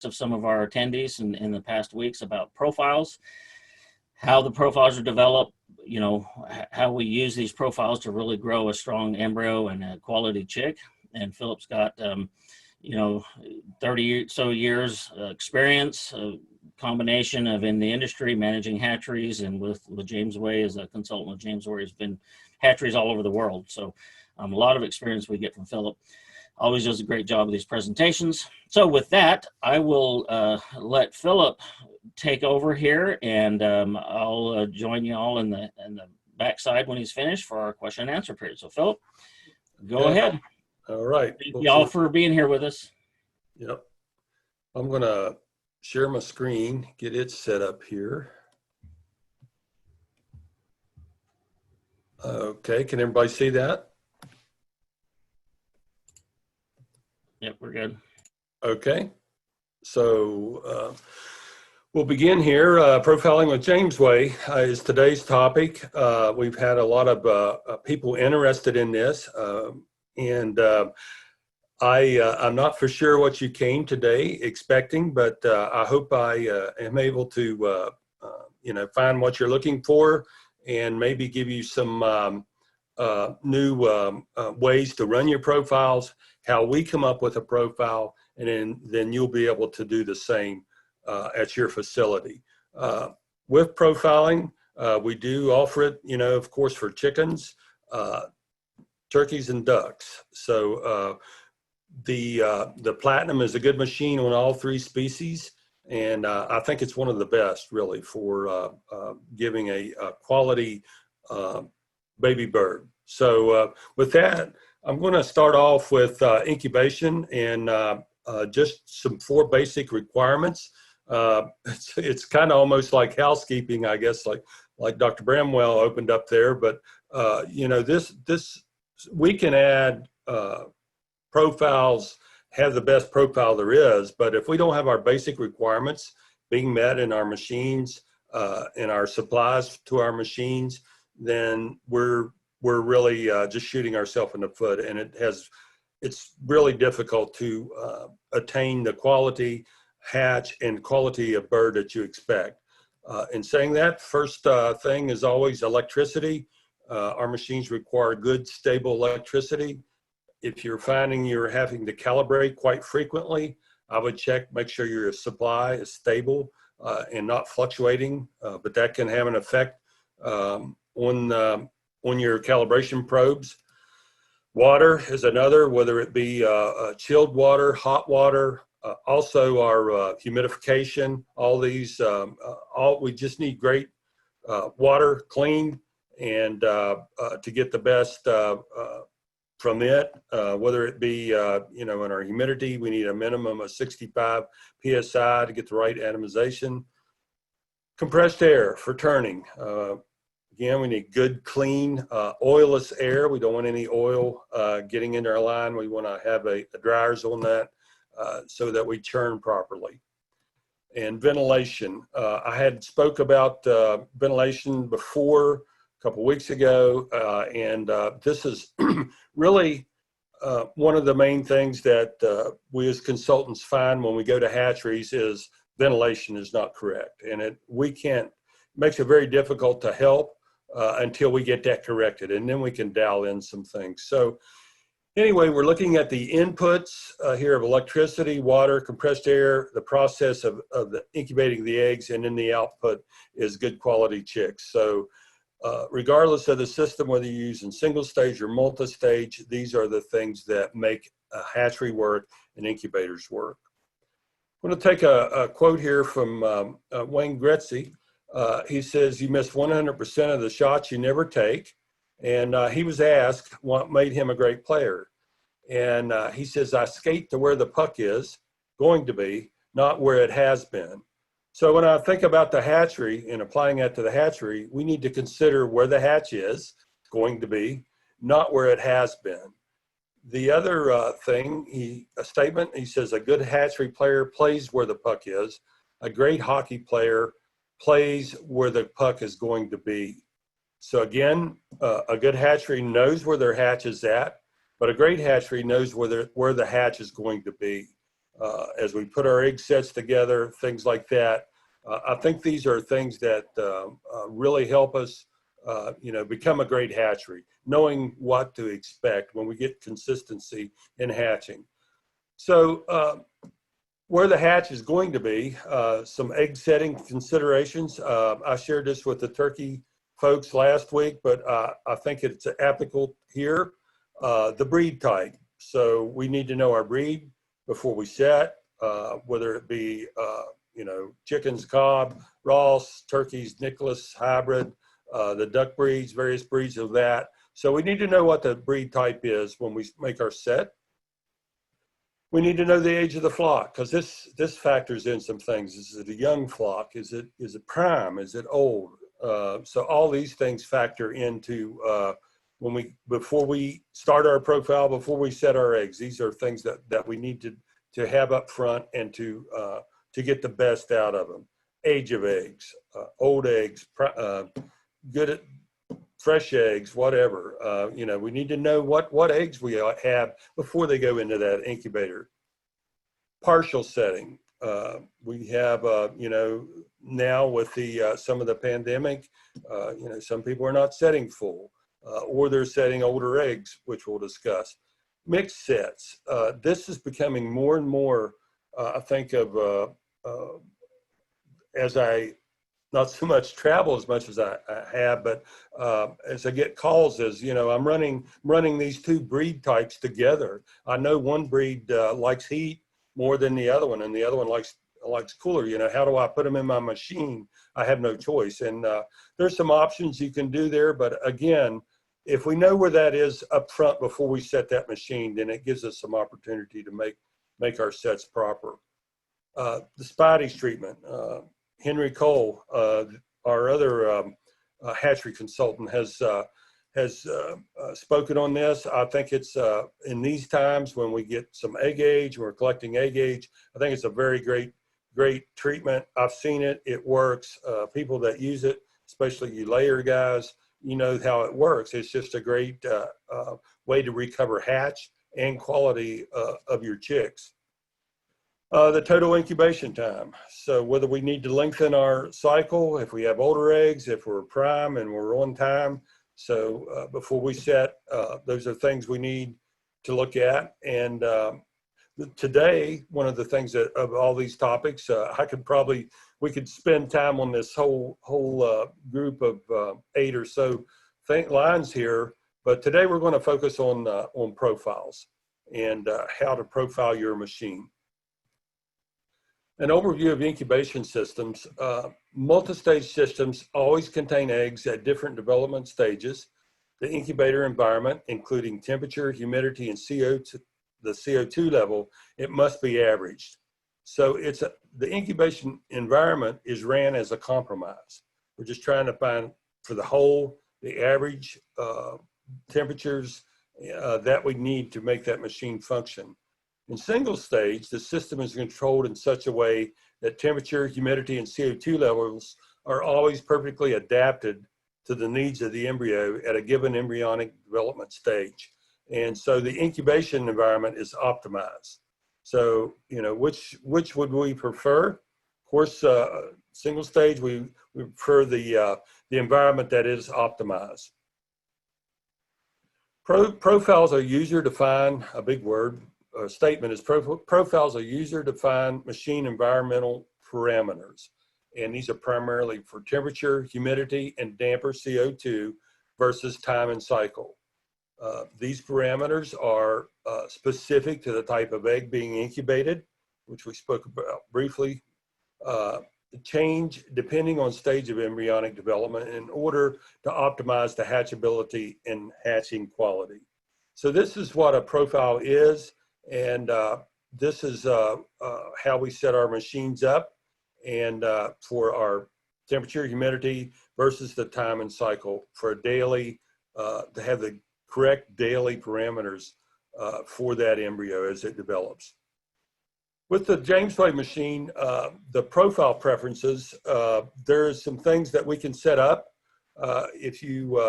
of some of our attendees in the past weeks about profiles, how the profiles are developed, you know, how we use these profiles to really grow a strong embryo and a quality chick. And Phillip's got, you know, 30 so years experience, a combination of in the industry, managing hatcheries, and with Jamesway as a consultant with Jamesway, has been hatcheries all over the world. So a lot of experience we get from Phillip. Always does a great job of these presentations. So with that, I will let Phillip take over here, and I'll join you all in the backside when he's finished for our question and answer period. So Phillip, go ahead. All right. Thank you all for being here with us. Yep. I'm going to share my screen, get it set up here. Okay, can everybody see that? Yep, we're good. Okay, so we'll begin here. Profiling with Jamesway is today's topic. We've had a lot of people interested in this, and I'm not for sure what you came today expecting, but I hope I am able to you know, find what you're looking for and maybe give you some new ways to run your profiles, how we come up with a profile, and then you'll be able to do the same at your facility. With profiling, we do offer it, you know, of course, for chickens, turkeys, and ducks. So the Platinum is a good machine on all three species, and I think it's one of the best, really, for giving a quality baby bird. So with that, I'm going to start off with incubation and just some 4 basic requirements. It's kind of almost like housekeeping, I guess, like Dr. Bramwell opened up there. But you know, we can add profiles, have the best profile there is, but if we don't have our basic requirements being met in our machines, in our supplies to our machines, then we're really just shooting ourselves in the foot, and it's really difficult to attain the quality hatch and quality of bird that you expect. In saying that, first thing is always electricity. Our machines require good, stable electricity. If you're finding you're having to calibrate quite frequently, I would check, make sure your supply is stable and not fluctuating, but that can have an effect on your calibration probes. Water is another, whether it be chilled water, hot water, also our humidification, all these, we just need great water, clean, and to get the best from it, whether it be, you know, in our humidity, we need a minimum of 65 PSI to get the right atomization. Compressed air for turning. Again, we need good, clean, oilless air. We don't want any oil getting into our line. We want to have a dryers on that so that we churn properly. And ventilation. I had spoke about ventilation before a couple weeks ago, and this is really one of the main things that we as consultants find when we go to hatcheries is ventilation is not correct. And it makes it very difficult to help until we get that corrected, and then we can dial in some things. So anyway, we're looking at the inputs here of electricity, water, compressed air, the process of incubating the eggs, and then the output is good quality chicks. So regardless of the system, whether you're using single stage or multi-stage, these are the things that make a hatchery work and incubators work. I'm going to take a quote here from Wayne Gretzky. He says, "You miss 100% of the shots you never take." And he was asked what made him a great player. And he says, "I skate to where the puck is going to be, not where it has been." So when I think about the hatchery and applying that to the hatchery, we need to consider where the hatch is going to be, not where it has been. The other thing, a statement, he says, "A good hatchery player plays where the puck is. A great hockey player plays where the puck is going to be." So again, a good hatchery knows where their hatch is at, but a great hatchery knows where the hatch is going to be. as we put our egg sets together, things like that. I think these are things that really help us, become a great hatchery, knowing what to expect when we get consistency in hatching. So where the hatch is going to be, some egg setting considerations. I shared this with the turkey folks last week, but I think it's applicable here. The breed type. So we need to know our breed before we set, whether it be, chickens, Cobb, Ross, turkeys, Nicholas, hybrid, the duck breeds, various breeds of that. So we need to know what the breed type is when we make our set. We need to know the age of the flock, because this factors in some things. Is it a young flock? Is it prime? Is it old? So all these things factor into before we start our profile, before we set our eggs. These are things that we need to have up front and to get the best out of them. Age of eggs, old eggs, good fresh eggs, whatever. We need to know what eggs we have before they go into that incubator. Partial setting. We have, now with the some of the pandemic, some people are not setting full, or they're setting older eggs, which we'll discuss. Mixed sets. This is becoming more and more, I think of, as I not so much travel as much as I have, but as I get calls, I'm running these two breed types together. I know one breed likes heat more than the other one, and the other one likes cooler. How do I put them in my machine? I have no choice. And there's some options you can do there, but again, if we know where that is up front before we set that machine, then it gives us some opportunity to make our sets proper. The Spidey's treatment. Henry Cole, our other hatchery consultant, has spoken on this. I think it's in these times when we get some egg age, we're collecting egg age, I think it's a very great treatment. I've seen it. It works. People that use it, especially you layer guys, you know how it works. It's just a great way to recover hatch and quality of your chicks. The total incubation time. So whether we need to lengthen our cycle, if we have older eggs, if we're prime and we're on time. So before we set, those are things we need to look at. And today, one of the things that of all these topics, we could spend time on this whole group of 8 or so lines here. But today we're going to focus on profiles and how to profile your machine. An overview of incubation systems. Multi-stage systems always contain eggs at different development stages. The incubator environment, including temperature, humidity, and the CO2 level, it must be averaged. So the incubation environment is ran as a compromise. We're just trying to find for the average temperatures that we need to make that machine function. In single stage, the system is controlled in such a way that temperature, humidity, and CO2 levels are always perfectly adapted to the needs of the embryo at a given embryonic development stage. And so the incubation environment is optimized. So, which would we prefer? Of course, single stage, we prefer the environment that is optimized. Profiles are user-defined, a big word. Statement is profiles are user-defined machine environmental parameters, and these are primarily for temperature, humidity, and damper CO2 versus time and cycle. These parameters are specific to the type of egg being incubated, which we spoke about briefly. Change depending on stage of embryonic development in order to optimize the hatchability and hatching quality. So this is what a profile is. And this is how we set our machines up and for our temperature, humidity versus the time and cycle for a daily, to have the correct daily parameters for that embryo as it develops. With the Jamesway machine, the profile preferences, there's some things that we can set up. If you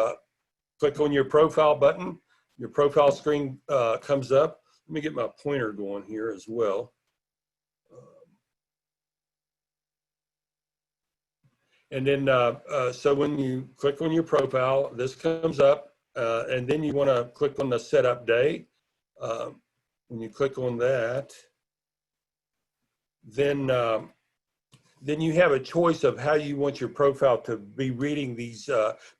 click on your profile button, your profile screen comes up. Let me get my pointer going here as well. And then, so when you click on your profile, this comes up, and then you want to click on the setup day. When you click on that, then you have a choice of how you want your profile to be reading these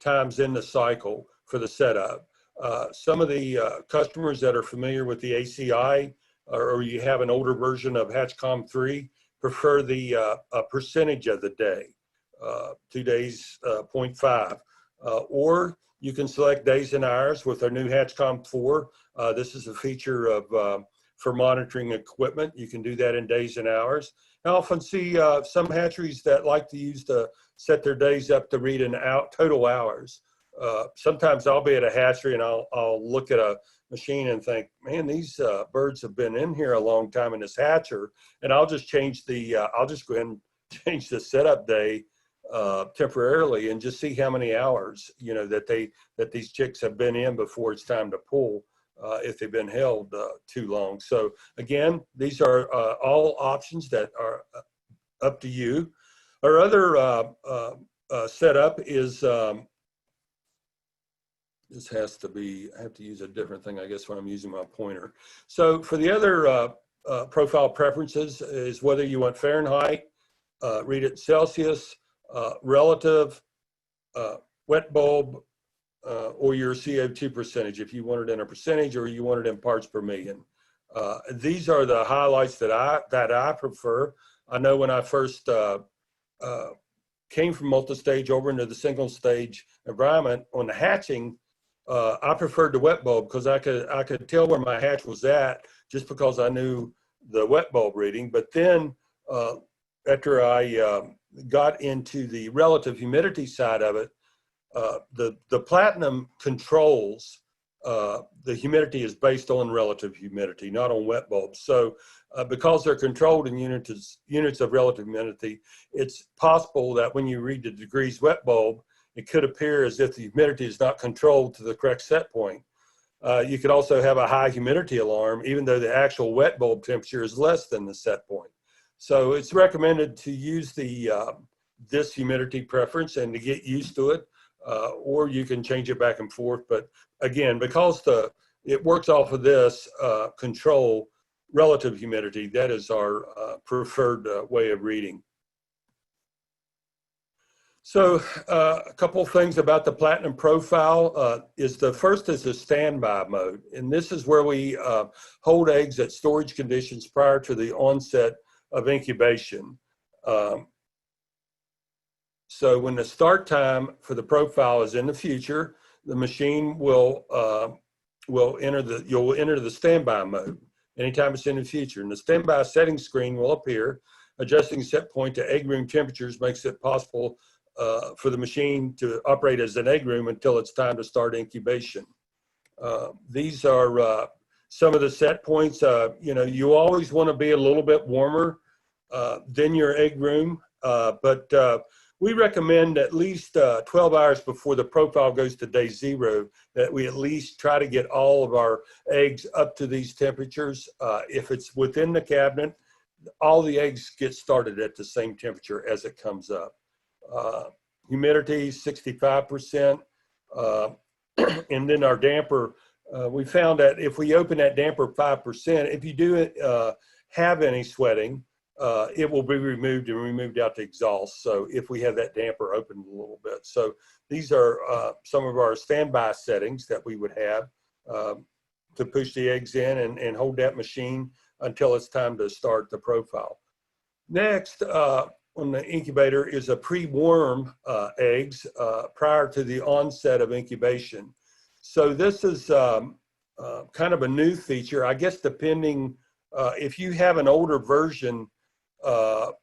times in the cycle for the setup. Some of the customers that are familiar with the ACI, or you have an older version of Hatchcom 3, prefer the a percentage of the day, 2 days, 0.5. Or you can select days and hours with our new Hatchcom 4. This is a feature of for monitoring equipment. You can do that in days and hours. I often see some hatcheries that like to use to set their days up to read total hours. Sometimes I'll be at a hatchery and I'll look at a machine and think, man, these birds have been in here a long time in this hatcher, and I'll just change the I'll just go ahead and change the setup day temporarily and just see how many hours, you know, that these chicks have been in before it's time to pull, if they've been held too long. So again, these are all options that are up to you. Our other setup is this has to be, I have to use a different thing, I guess, when I'm using my pointer. So for the other profile preferences is whether you want Fahrenheit, read it Celsius, relative, wet bulb, or your CO2 percentage, if you want it in a percentage or you want it in parts per million. These are the highlights that I prefer. I know when I first came from multi-stage over into the single stage environment on the hatching, I preferred the wet bulb because I could tell where my hatch was at just because I knew the wet bulb reading. But then after I got into the relative humidity side of it, the platinum controls the humidity is based on relative humidity, not on wet bulbs. So because they're controlled in units of relative humidity, it's possible that when you read the degrees wet bulb, it could appear as if the humidity is not controlled to the correct set point. You could also have a high humidity alarm, even though the actual wet bulb temperature is less than the set point. So it's recommended to use the this humidity preference and to get used to it, or you can change it back and forth. But again, because it works off of this control relative humidity, that is our preferred way of reading. So a couple of things about the platinum profile is the first is the standby mode. And this is where we hold eggs at storage conditions prior to the onset of incubation. So when the start time for the profile is in the future, the machine will enter you'll enter the standby mode anytime it's in the future. And the standby settings screen will appear. Adjusting set point to egg room temperatures makes it possible for the machine to operate as an egg room until it's time to start incubation. These are some of the set points. You know, you always want to be a little bit warmer than your egg room, but we recommend at least 12 hours before the profile goes to day 0 that we at least try to get all of our eggs up to these temperatures. If it's within the cabinet, all the eggs get started at the same temperature as it comes up. Humidity 65%, and then our damper, we found that if we open that damper 5%, if you do have any sweating, it will be removed and removed out to exhaust. So if we have that damper opened a little bit. So these are some of our standby settings that we would have to push the eggs in and hold that machine until it's time to start the profile. Next on the incubator is a pre-warm eggs prior to the onset of incubation. So this is kind of a new feature, I guess, depending if you have an older version of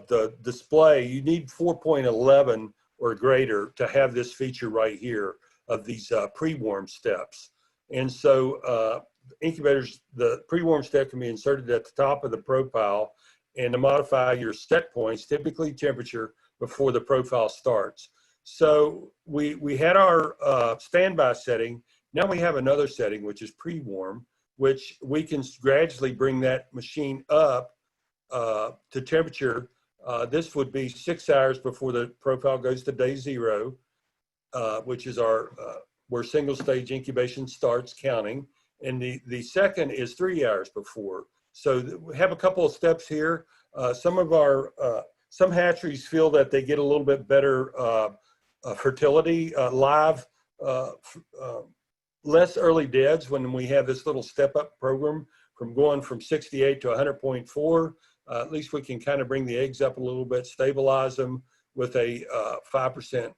the display, you need 4.11 or greater to have this feature right here of these pre-warm steps. And so incubators, the pre-warm step can be inserted at the top of the profile and to modify your set points, typically temperature, before the profile starts. So we had our standby setting. Now we have another setting, which is pre-warm, which we can gradually bring that machine up to temperature This would be 6 hours before the profile goes to day 0, which is our where single stage incubation starts counting. And the second is 3 hours before. So we have a couple of steps here. Some hatcheries feel that they get a little bit better fertility live, less early deads when we have this little step up program from going from 68 to 100.4. At least we can kind of bring the eggs up a little bit, stabilize them with a 5%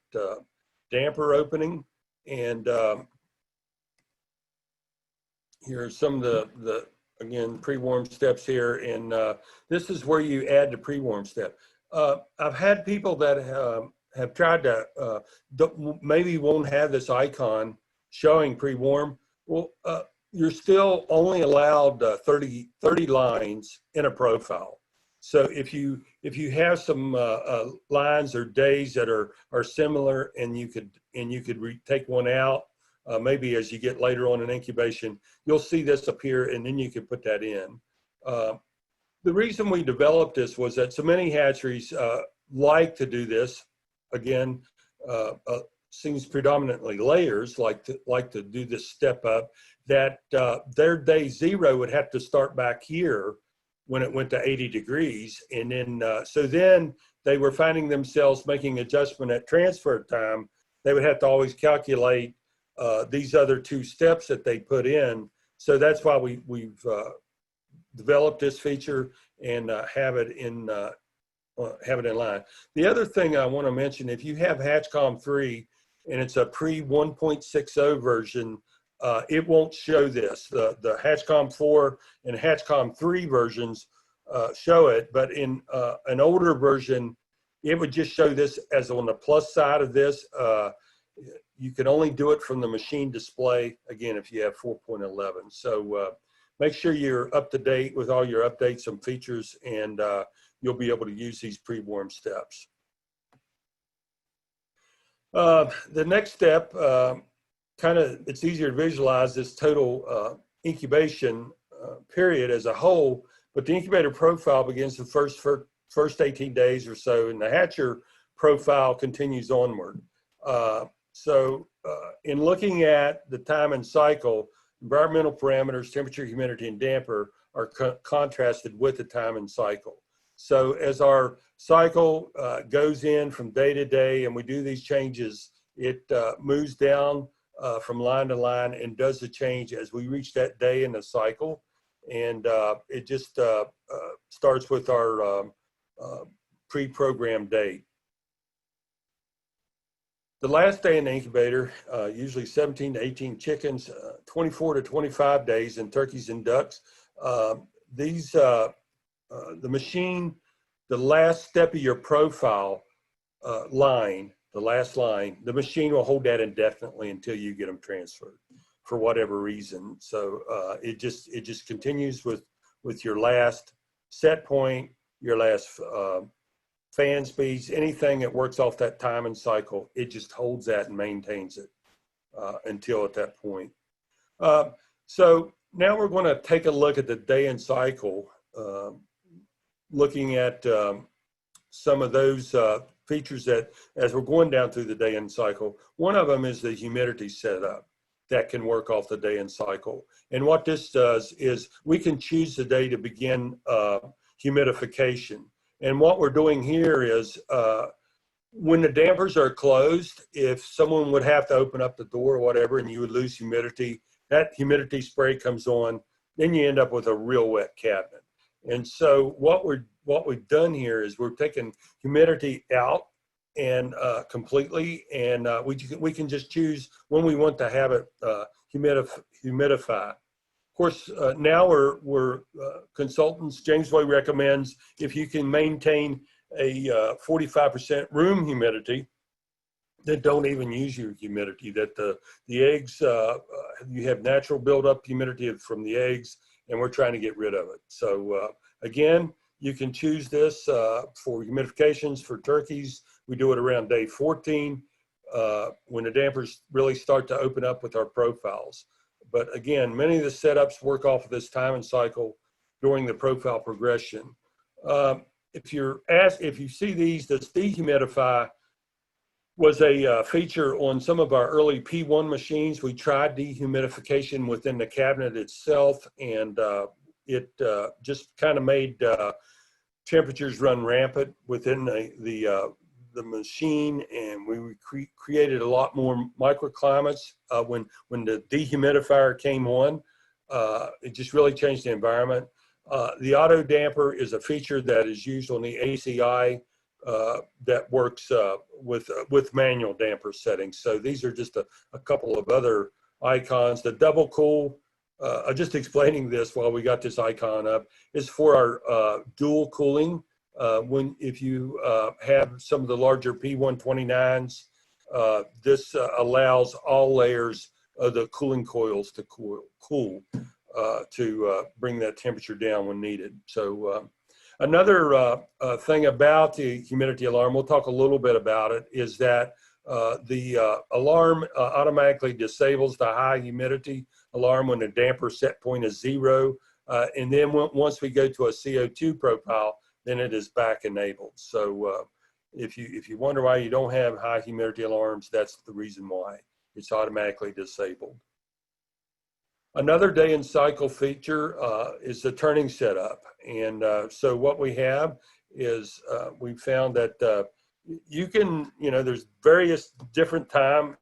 damper opening. And here are some of the again, pre-warm steps here. And this is where you add the pre-warm step. I've had people that have tried to, maybe won't have this icon showing pre-warm. Well, you're still only allowed 30 lines in a profile. So if you have some lines or days that are similar, and you could take one out, maybe as you get later on in incubation, you'll see this appear, and then you can put that in. The reason we developed this was that so many hatcheries like to do this. Again, seems predominantly layers like to do this step up, that their day 0 would have to start back here when it went to 80 degrees. And then, so then they were finding themselves making adjustment at transfer time. They would have to always calculate these other 2 steps that they put in. So that's why we've developed this feature and have it in line. The other thing I want to mention, if you have Hatchcom 3 and it's a pre-1.60 version, it won't show this. The Hatchcom 4 and Hatchcom 3 versions show it, but in an older version, it would just show this as on the plus side of this. You can only do it from the machine display, again, if you have 4.11. So make sure you're up to date with all your updates and features, and you'll be able to use these pre-warm steps. The next step, it's easier to visualize this total incubation period as a whole, but the incubator profile begins the first 18 days or so, and the hatcher profile continues onward. In looking at the time and cycle, environmental parameters, temperature, humidity, and damper are contrasted with the time and cycle. So as our cycle goes in from day to day and we do these changes, it moves down from line to line and does the change as we reach that day in the cycle. And it just starts with our pre-programmed date. The last day in the incubator, usually 17 to 18 chickens, 24 to 25 days in turkeys and ducks. The machine, the last step of your profile line, the last line, the machine will hold that indefinitely until you get them transferred for whatever reason. So it just continues with your last set point, your last fan speeds, anything that works off that time and cycle, it just holds that and maintains it until at that point. So now we're going to take a look at the day and cycle, looking at some of those features that, as we're going down through the day and cycle, one of them is the humidity setup that can work off the day and cycle. And what this does is we can choose the day to begin humidification. And what we're doing here is when the dampers are closed, if someone would have to open up the door or whatever and you would lose humidity, that humidity spray comes on, then you end up with a real wet cabinet. And so what we've done here is we're taking humidity out and completely, and we can just choose when we want to have it humidify. Of course, now we're consultants. Jamesway recommends if you can maintain a 45% room humidity, then don't even use your humidity. That the eggs, you have natural buildup humidity from the eggs, and we're trying to get rid of it. So again, you can choose this for humidifications for turkeys. We do it around day 14 when the dampers really start to open up with our profiles. But again, many of the setups work off of this time and cycle during the profile progression. if you see these, this dehumidify was a feature on some of our early P1 machines. We tried dehumidification within the cabinet itself, and it just kind of made temperatures run rampant within the machine, and we created a lot more microclimates when the dehumidifier came on. It just really changed the environment. The auto damper is a feature that is used on the ACI that works with manual damper settings. So these are just a couple of other icons. The double cool, just explaining this while we got this icon up, is for our dual cooling. If you have some of the larger P129s, this allows all layers of the cooling coils to cool to bring that temperature down when needed. So another thing about the humidity alarm, we'll talk a little bit about it, is that the alarm automatically disables the high humidity alarm when the damper set point is 0. And then once we go to a CO2 profile, then it is back enabled. So if you wonder why you don't have high humidity alarms, that's the reason why. It's automatically disabled. Another day and cycle feature is the turning setup. And so what we have is we found that you can, there's various different time.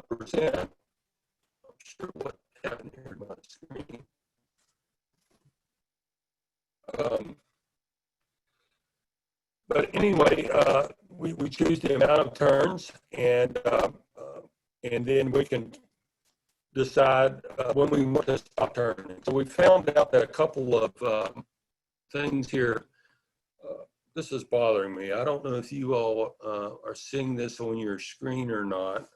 Percent. I'm sure what happened here on my screen. But anyway, we choose the amount of turns, and then we can decide when we want to stop turning. So we found out that a couple of things here. This is bothering me. I don't know if you all are seeing this on your screen or not,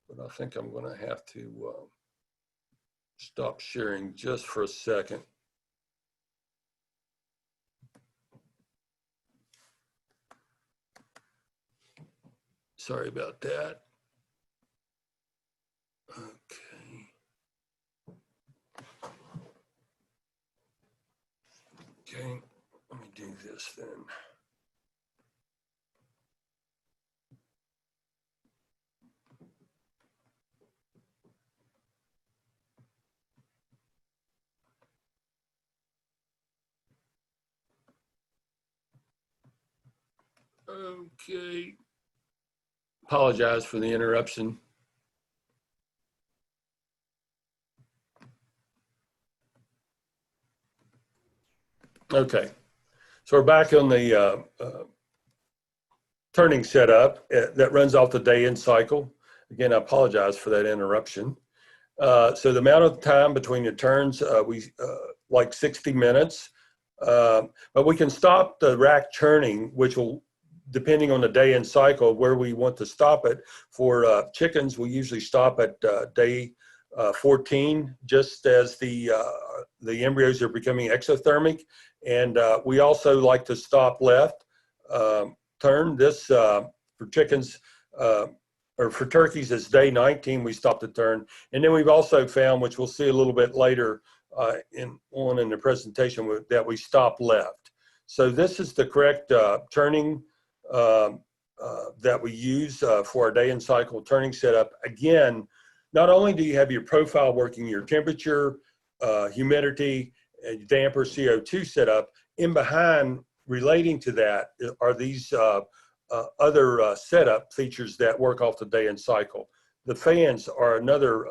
but I think I'm going to have to stop sharing just for a second. Sorry about that. Okay. Okay, let me do this then. Okay. Apologize for the interruption. Okay, so we're back on the turning setup that runs off the day in cycle. Again, I apologize for that interruption. So the amount of time between the turns, we like 60 minutes, but we can stop the rack churning, which will, depending on the day in cycle, where we want to stop it. For chickens, we usually stop at day 14, just as the embryos are becoming exothermic. And we also like to stop left turn. This for chickens or for turkeys, it's day 19, we stop the turn. And then we've also found, which we'll see a little bit later in the presentation, that we stop left. So this is the correct turning that we use for our day and cycle turning setup. Again, not only do you have your profile working, your temperature, humidity, and damper, CO2 setup, in behind relating to that are these other setup features that work off the day and cycle. The fans are another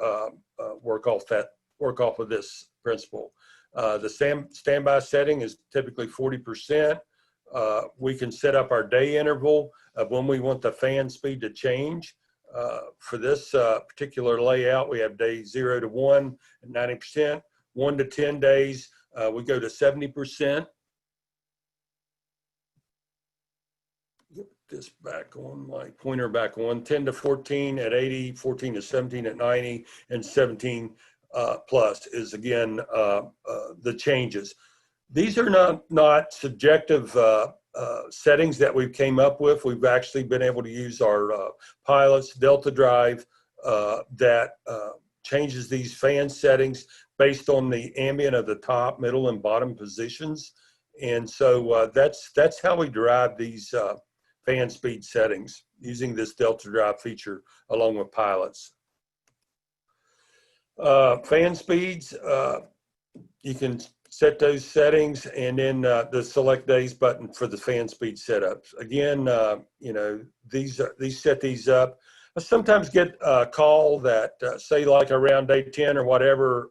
work off of this principle. The standby setting is typically 40%. We can set up our day interval of when we want the fan speed to change. For this particular layout, we have days 0 to 1 at 90%, 1 to 10 days, we go to 70%. Get this back on, my pointer back on, 10 to 14 at 80, 14 to 17 at 90, and 17 plus is again the changes. These are not subjective settings that we've came up with. We've actually been able to use our pilots, Delta Drive, that changes these fan settings based on the ambient of the top, middle, and bottom positions. And so that's how we derive these fan speed settings using this Delta Drive feature along with pilots. Fan speeds, you can set those settings, and then the select days button for the fan speed setups. Again, you know, these set these up. I sometimes get a call that say like around day 10 or whatever,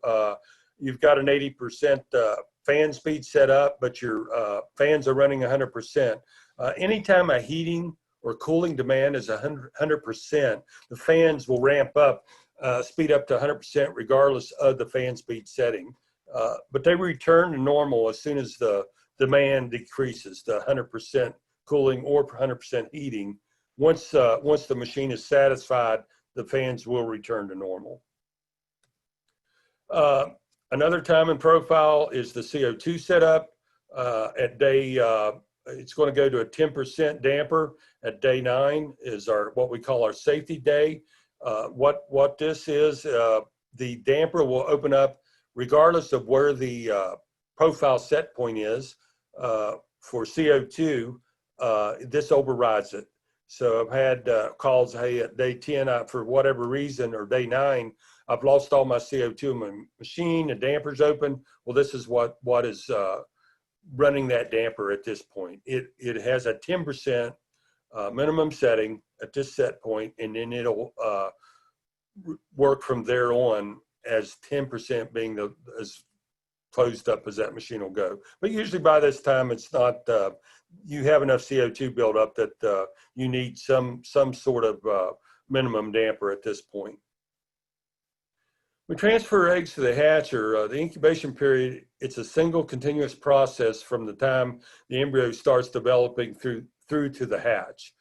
you've got an 80% fan speed set up, but your fans are running 100%. Anytime a heating or cooling demand is 100%, the fans will ramp up, speed up to 100% regardless of the fan speed setting. But they return to normal as soon as the demand decreases to 100% cooling or 100% heating. Once the machine is satisfied, the fans will return to normal. Another time in profile is the CO2 setup. At day, it's going to go to a 10% damper. At day 9 is what we call our safety day. What this is, the damper will open up regardless of where the profile set point is. For CO2, this overrides it. So I've had calls, hey, at day 10, for whatever reason, or day 9, I've lost all my CO2 in my machine, the damper's open. Well, this is what is running that damper at this point. It has a 10% minimum setting at this set point, and then it'll work from there on as 10% being as closed up as that machine will go. But usually by this time, it's not, you have enough CO2 built up that you need some sort of minimum damper at this point. We transfer eggs to the hatcher. The incubation period, it's a single continuous process from the time the embryo starts developing through to the hatch.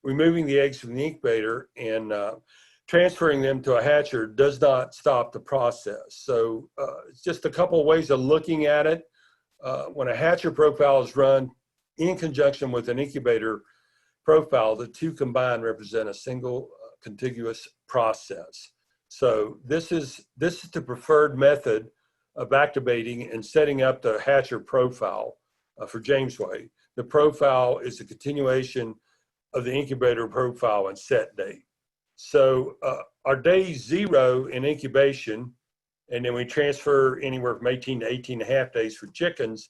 Removing the eggs from the incubator and transferring them to a hatcher does not stop the process. So it's just a couple of ways of looking at it. When a hatcher profile is run in conjunction with an incubator profile, the two combined represent a single contiguous process. So this is the preferred method of activating and setting up the hatcher profile for Jamesway. The profile is a continuation of the incubator profile and set date. So our day 0 in incubation, and then we transfer anywhere from 18 to 18 and a half days for chickens,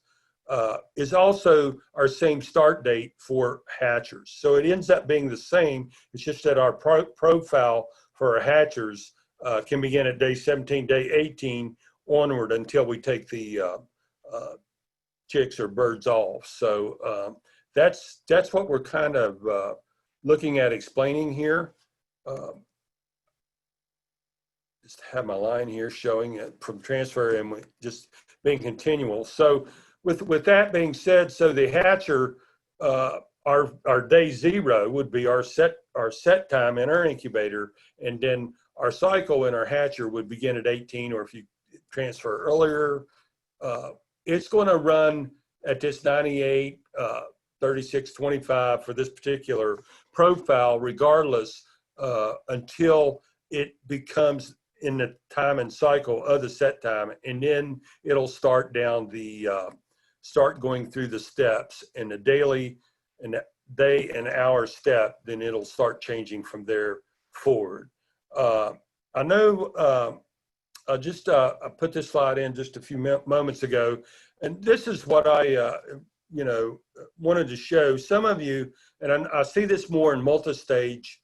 is also our same start date for hatchers. So it ends up being the same. It's just that our profile for our hatchers can begin at day 17, day 18 onward until we take the chicks or birds off. So that's what we're kind of looking at explaining here. Just have my line here showing it from transfer and just being continual. So with that being said, so the hatcher, our day 0 would be our set time in our incubator, and then our cycle in our hatcher would begin at 18, or if you transfer earlier, it's going to run at this 98, 36, 25 for this particular profile, regardless, until it becomes in the time and cycle of the set time, and then it'll start down the start going through the steps, and the daily and the day and hour step, then it'll start changing from there forward. I know I put this slide in just a few moments ago, and this is what I wanted to show some of you, and I see this more in multi-stage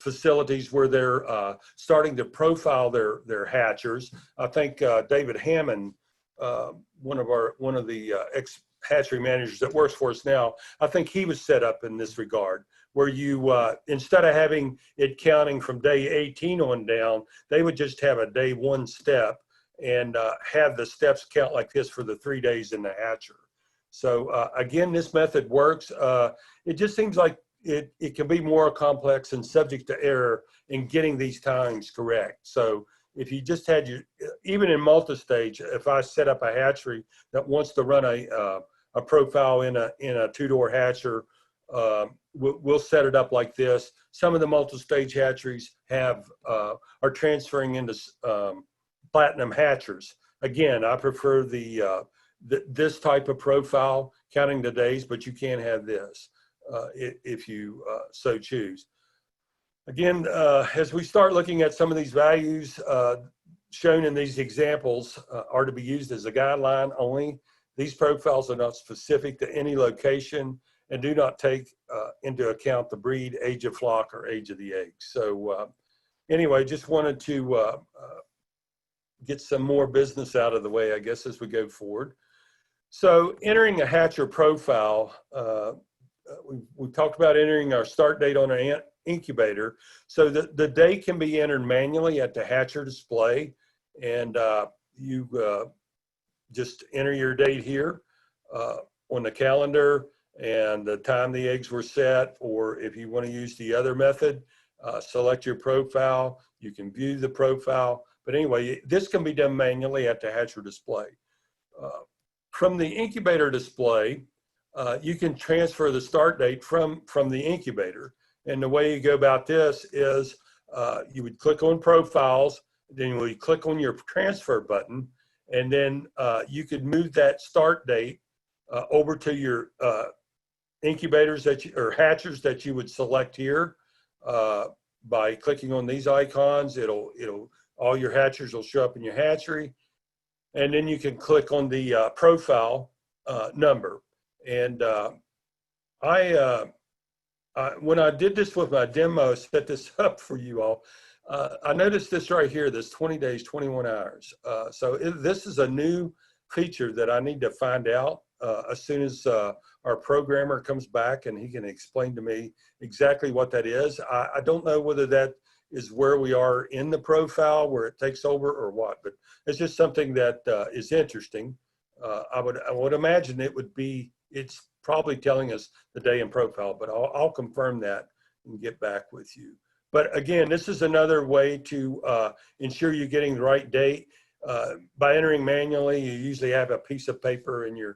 facilities where they're starting to profile their hatchers. I think David Hammond, one of the ex-hatchery managers that works for us now, I think he was set up in this regard, where you, instead of having it counting from day 18 on down, they would just have a day 1 step and have the steps count like this for the 3 days in the hatcher. So again, this method works. It just seems like it can be more complex and subject to error in getting these times correct. So if you just had even in multi-stage, if I set up a hatchery that wants to run a profile in a 2-door hatcher, we'll set it up like this. Some of the multi-stage hatcheries are transferring into platinum hatchers. Again, I prefer this type of profile, counting the days, but you can have this if you so choose. Again, as we start looking at some of these values shown in these examples are to be used as a guideline only. These profiles are not specific to any location and do not take into account the breed, age of flock, or age of the eggs. So anyway, just wanted to get some more business out of the way, I guess, as we go forward. So entering a hatcher profile, we talked about entering our start date on an incubator. So the date can be entered manually at the hatcher display, and you just enter your date here on the calendar and the time the eggs were set, or if you want to use the other method, select your profile. You can view the profile. But anyway, this can be done manually at the hatcher display. From the incubator display, you can transfer the start date from the incubator. And the way you go about this is you would click on profiles, then you would click on your transfer button, and then you could move that start date over to your incubators or hatchers that you would select here by clicking on these icons. All your hatchers will show up in your hatchery, and then you can click on the profile number. And when I did this with my demo, set this up for you all, I noticed this right here, this 20 days, 21 hours. So this is a new feature that I need to find out as soon as our programmer comes back and he can explain to me exactly what that is. I don't know whether that is where we are in the profile, where it takes over or what, but it's just something that is interesting. I would imagine it's probably telling us the day in profile, but I'll confirm that and get back with you. But again, this is another way to ensure you're getting the right date. By entering manually, you usually have a piece of paper and you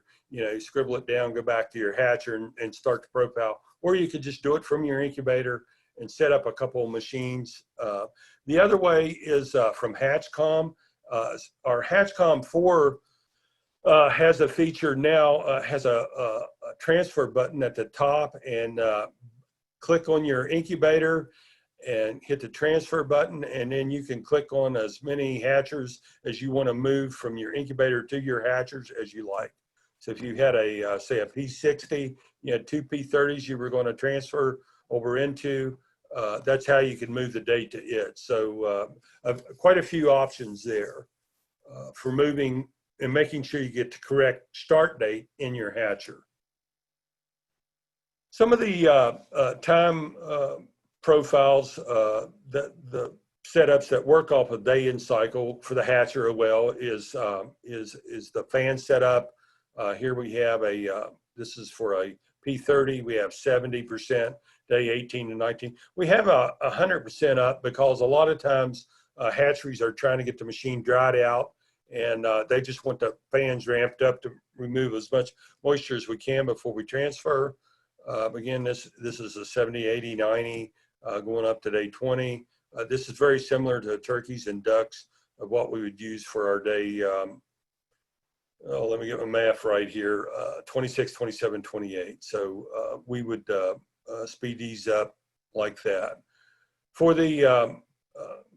scribble it down, go back to your hatcher and start the profile, or you could just do it from your incubator and set up a couple of machines. The other way is from HatchCom. Our HatchCom 4 has a feature now, has a transfer button at the top, and click on your incubator and hit the transfer button, and then you can click on as many hatchers as you want to move from your incubator to your hatchers as you like. So if you had say a P60, you had 2 P30s you were going to transfer over into, that's how you can move the date to it. So quite a few options there for moving and making sure you get the correct start date in your hatcher. Some of the time profiles, the setups that work off a day-in cycle for the hatcher is the fan setup. Here we have this is for a P30, we have 70%, day 18 to 19. We have 100% up because a lot of times hatcheries are trying to get the machine dried out, and they just want the fans ramped up to remove as much moisture as we can before we transfer. Again, this is a 70, 80, 90, going up to day 20. This is very similar to turkeys and ducks of what we would use for our day. Let me get my math right here, 26, 27, 28. So we would speed these up like that. For the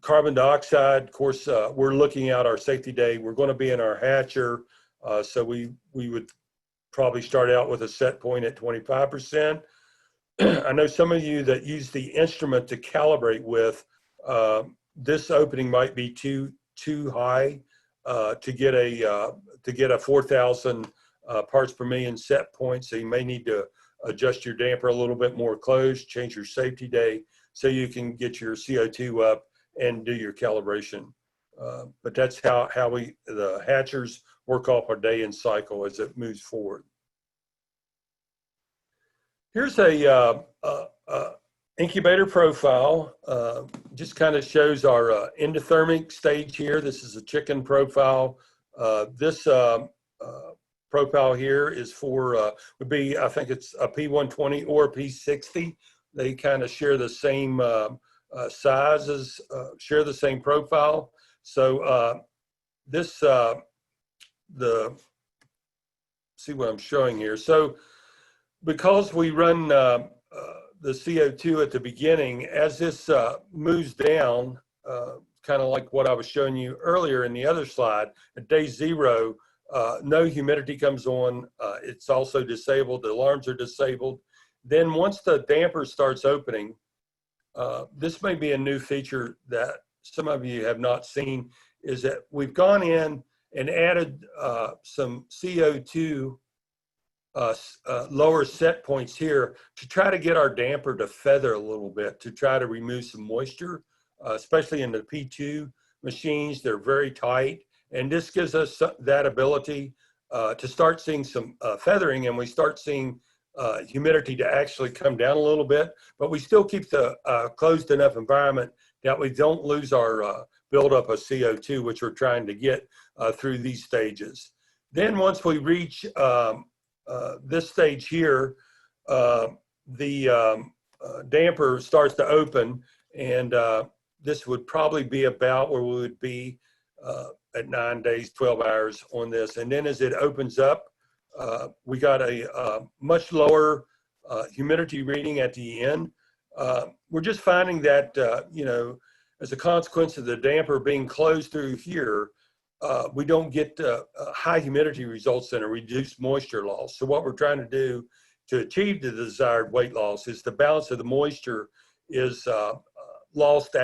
carbon dioxide, of course, we're looking at our safety day. We're going to be in our hatcher, so we would probably start out with a set point at 25%. I know some of you that use the instrument to calibrate with, this opening might be too high to get a 4,000 parts per million set point. So you may need to adjust your damper a little bit more close, change your safety day so you can get your CO2 up and do your calibration. But that's how the hatchers work off our day-in cycle as it moves forward. Here's a incubator profile. Just kind of shows our endothermic stage here. This is a chicken profile. This profile here is for, would be, I think it's a P120 or a P60. They kind of share the same sizes, share the same profile. So this, see what I'm showing here. So because we run the CO2 at the beginning, as this moves down, kind of like what I was showing you earlier in the other slide, at day 0, no humidity comes on. It's also disabled. The alarms are disabled. Then once the damper starts opening, this may be a new feature that some of you have not seen, is that we've gone in and added some CO2 lower set points here to try to get our damper to feather a little bit, to try to remove some moisture, especially in the P2 machines. They're very tight, and this gives us that ability to start seeing some feathering, and we start seeing humidity to actually come down a little bit, but we still keep the closed enough environment that we don't lose our buildup of CO2, which we're trying to get through these stages. Then once we reach this stage here, the damper starts to open, and this would probably be about where we would be at 9 days, 12 hours on this. And then as it opens up, we got a much lower humidity reading at the end. We're just finding that, you know, as a consequence of the damper being closed through here, we don't get high humidity results and a reduced moisture loss. So what we're trying to do to achieve the desired weight loss is the balance of the moisture is lost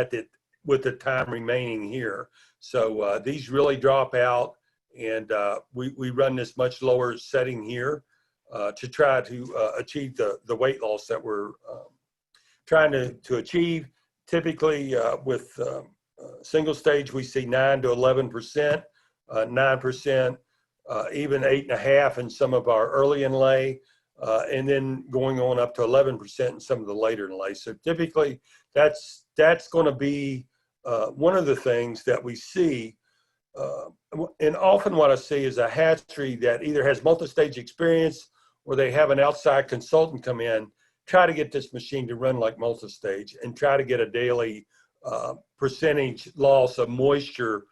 with the time remaining here. So these really drop out, and we run this much lower setting here to try to achieve the weight loss that we're trying to achieve. Typically with single stage, we see 9 to 11%, 9%, even 8.5% in some of our early inlay, and then going on up to 11% in some of the later inlay. So typically that's going to be one of the things that we see. And often what I see is a hatchery that either has multi-stage experience or they have an outside consultant come in, try to get this machine to run like multi-stage and try to get a daily percentage loss of moisture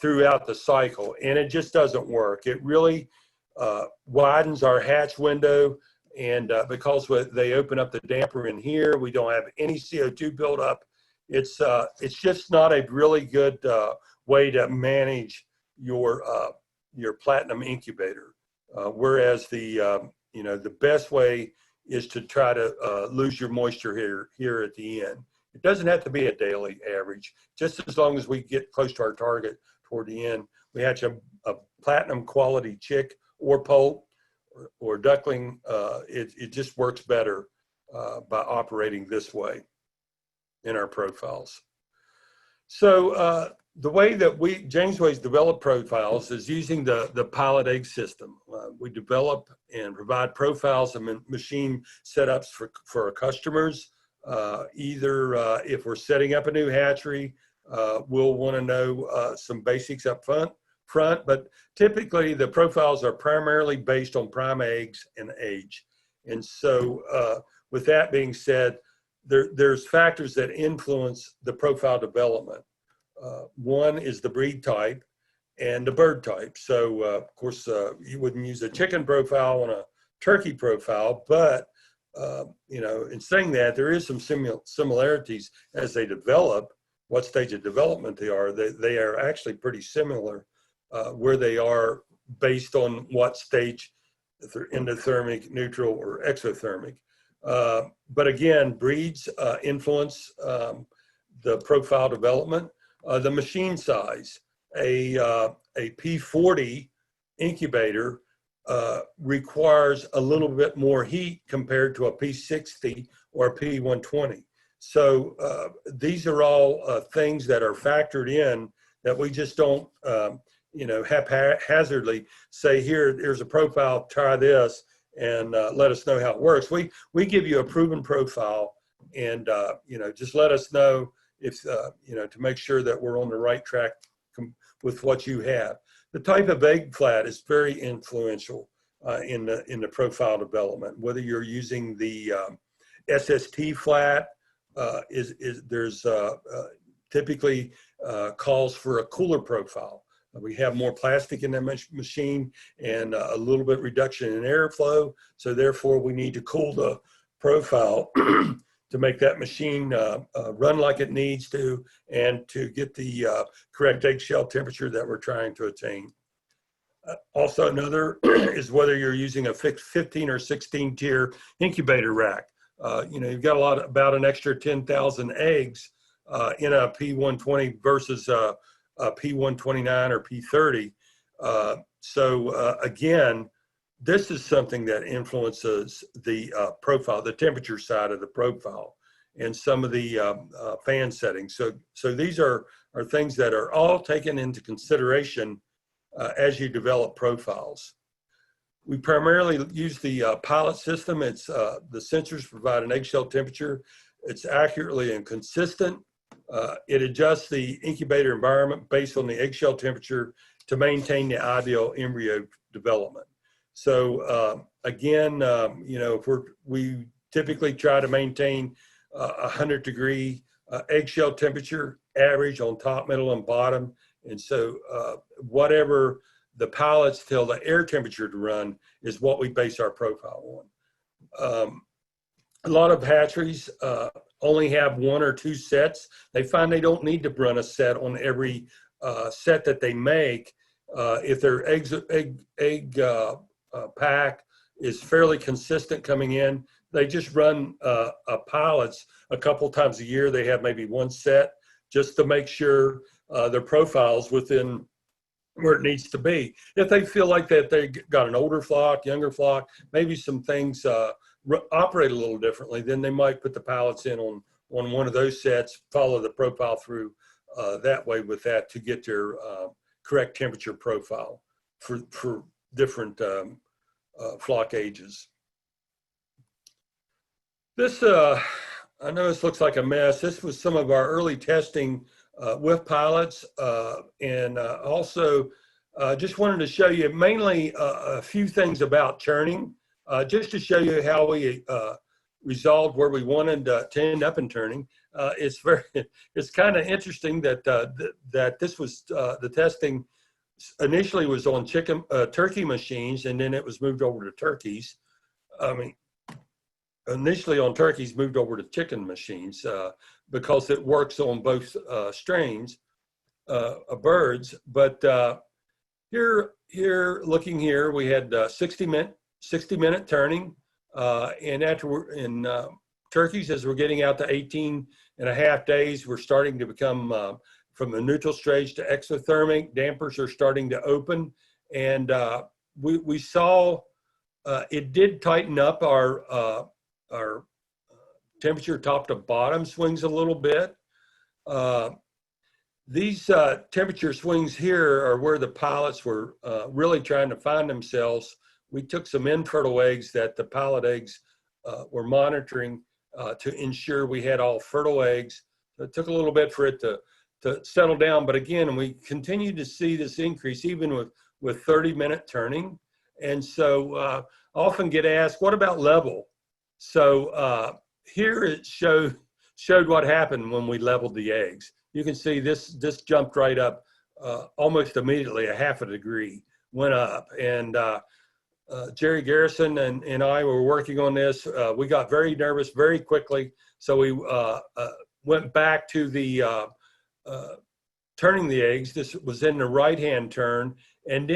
throughout the cycle. And it just doesn't work. It really widens our hatch window. And because they open up the damper in here, we don't have any CO2 buildup. It's just not a really good way to manage your platinum incubator. Whereas the the best way is to try to lose your moisture here at the end. It doesn't have to be a daily average. Just as long as we get close to our target toward the end, we hatch a platinum quality chick or poult or duckling. It just works better by operating this way in our profiles. So the way that Jamesway's developed profiles is using the pilot egg system. We develop and provide profiles and machine setups for our customers. Either if we're setting up a new hatchery, we'll want to know some basics up front, but typically the profiles are primarily based on prime eggs and age. And so with that being said, there's factors that influence the profile development. One is the breed type and the bird type. So of course you wouldn't use a chicken profile on a turkey profile, but in saying that, there is some similarities as they develop, what stage of development they are. They are actually pretty similar where they are based on what stage, if they're endothermic, neutral, or exothermic. But again, breeds influence the profile development. The machine size, a P40 incubator requires a little bit more heat compared to a P60 or a P120. So these are all things that are factored in that we just don't, haphazardly say, here's a profile, try this, and let us know how it works. We give you a proven profile, and just let us know if to make sure that we're on the right track with what you have. The type of egg flat is very influential in the profile development. Whether you're using the SST flat, there's typically calls for a cooler profile. We have more plastic in that machine and a little bit reduction in airflow. So therefore we need to cool the profile to make that machine run like it needs to and to get the correct eggshell temperature that we're trying to attain. Also another is whether you're using a 15 or 16 tier incubator rack. You've got about an extra 10,000 eggs in a P120 versus a P129 or P30. Again, this is something that influences the profile, the temperature side of the profile, and some of the fan settings. So these are things that are all taken into consideration as you develop profiles. We primarily use the pilot system. It's the sensors provide an eggshell temperature. It's accurately and consistent. It adjusts the incubator environment based on the eggshell temperature to maintain the ideal embryo development. So again, we typically try to maintain 100-degree eggshell temperature average on top, middle, and bottom. And so whatever the pilots tell the air temperature to run is what we base our profile on. A lot of hatcheries only have 1 or 2 sets. They find they don't need to run a set on every set that they make. If their egg pack is fairly consistent coming in, they just run pilots a couple times a year. They have maybe 1 set just to make sure their profile's within where it needs to be. If they feel like that they got an older flock, younger flock, maybe some things operate a little differently, then they might put the pallets in on 1 of those sets, follow the profile through that way with that to get their correct temperature profile for different flock ages. This, I know this looks like a mess. This was some of our early testing with pilots, and also just wanted to show you mainly a few things about churning, just to show you how we resolved where we wanted to end up in turning. It's kind of interesting that that this was the testing initially was on turkey machines, and then it was moved over to turkeys. I mean, initially on turkeys, moved over to chicken machines because it works on both strains of birds. But here, looking here, we had 60-minute turning, and after in turkeys, as we're getting out to 18.5 days, we're starting to become from the neutral stage to exothermic. Dampers are starting to open, and we saw it did tighten up our temperature top to bottom swings a little bit. These temperature swings here are where the pilots were really trying to find themselves. We took some infertile eggs that the pilot eggs were monitoring to ensure we had all fertile eggs. It took a little bit for it to settle down, but again, we continue to see this increase even with 30-minute turning. And so often get asked, what about level? So here it showed what happened when we leveled the eggs. You can see this jumped right up almost immediately, a ½ degree went up. And Jerry Garrison and I were working on this. We got very nervous very quickly. So we went back to the turning the eggs. This was in the right-hand turn. And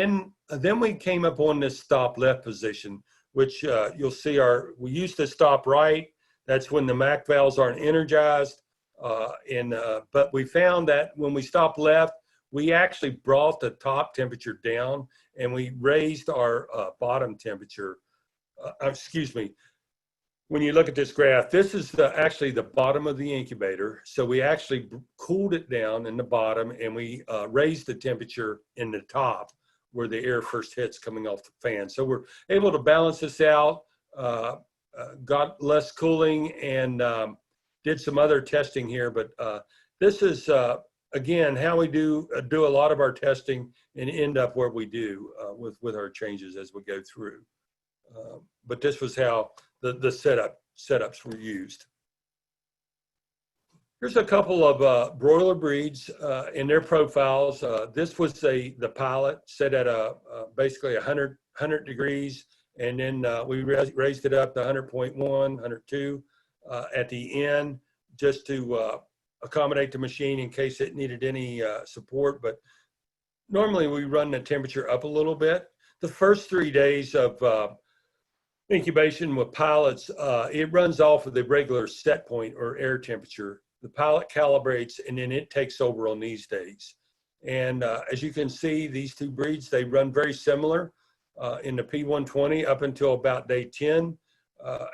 then we came up on this stop left position, which you'll see we used to stop right. That's when the MAC valves aren't energized. But we found that when we stopped left, we actually brought the top temperature down and we raised our bottom temperature. Excuse me. When you look at this graph, this is actually the bottom of the incubator. So we actually cooled it down in the bottom and we raised the temperature in the top where the air first hits coming off the fan. So we're able to balance this out, got less cooling, and did some other testing here. But this is again, how we do a lot of our testing and end up where we do with our changes as we go through. But this was how the setups were used. Here's a couple of broiler breeds in their profiles. This was the pilot set at basically 100 degrees, and then we raised it up to 100.1, 102 at the end, just to accommodate the machine in case it needed any support. But normally we run the temperature up a little bit. The first 3 days of incubation with pilots, it runs off of the regular set point or air temperature. The pilot calibrates, and then it takes over on these days. And as you can see, these two breeds, they run very similar in the P120 up until about day 10.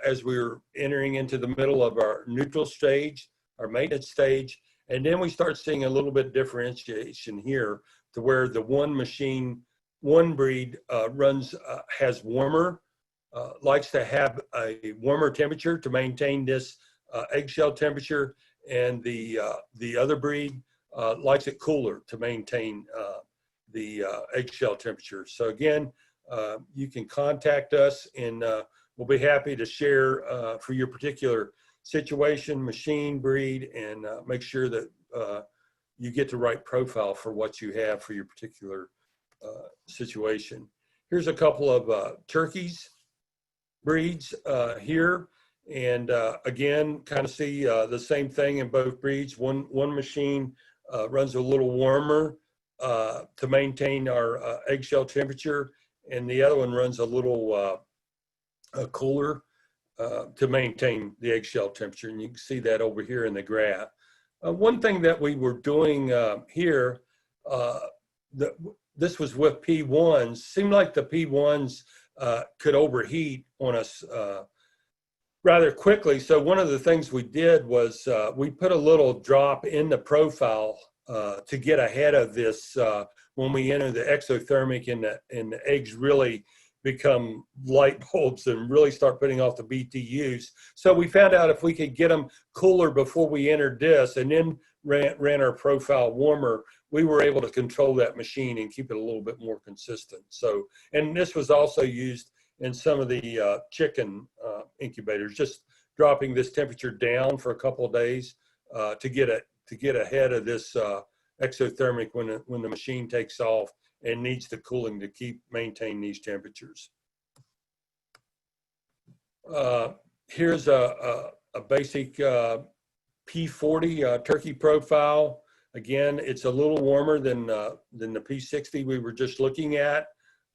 As we were entering into the middle of our neutral stage, our maintenance stage, and then we start seeing a little bit of differentiation here to where the one breed has warmer, likes to have a warmer temperature to maintain this eggshell temperature, and the other breed likes it cooler to maintain the eggshell temperature. So again, you can contact us, and we'll be happy to share for your particular situation, machine, breed, and make sure that you get the right profile for what you have for your particular situation. Here's a couple of turkeys breeds here. And again, kind of see the same thing in both breeds. One machine runs a little warmer to maintain our eggshell temperature, and the other one runs a little cooler to maintain the eggshell temperature. And you can see that over here in the graph. One thing that we were doing here, this was with P1s, seemed like the P1s could overheat on us rather quickly. So one of the things we did was we put a little drop in the profile to get ahead of this when we enter the exothermic and the eggs really become light bulbs and really start putting off the BTUs. So we found out if we could get them cooler before we entered this and then ran our profile warmer, we were able to control that machine and keep it a little bit more consistent. So, and this was also used in some of the chicken incubators, just dropping this temperature down for a couple of days to get ahead of this exothermic when the machine takes off and needs the cooling to maintain these temperatures. Here's a basic P40 turkey profile. Again, it's a little warmer than the P60 we were just looking at,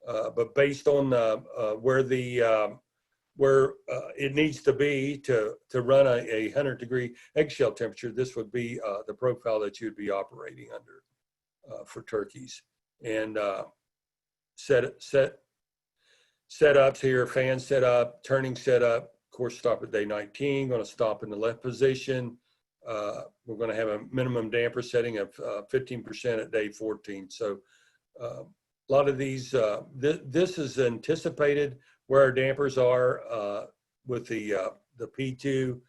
but based on where it needs to be to run a 100-degree eggshell temperature, this would be the profile that you would be operating under for turkeys. And setups here, fan setup, turning setup, of course, stop at day 19, going to stop in the left position. We're going to have a minimum damper setting of 15% at day 14. So a lot of these, this is anticipated where our dampers are with the P2 to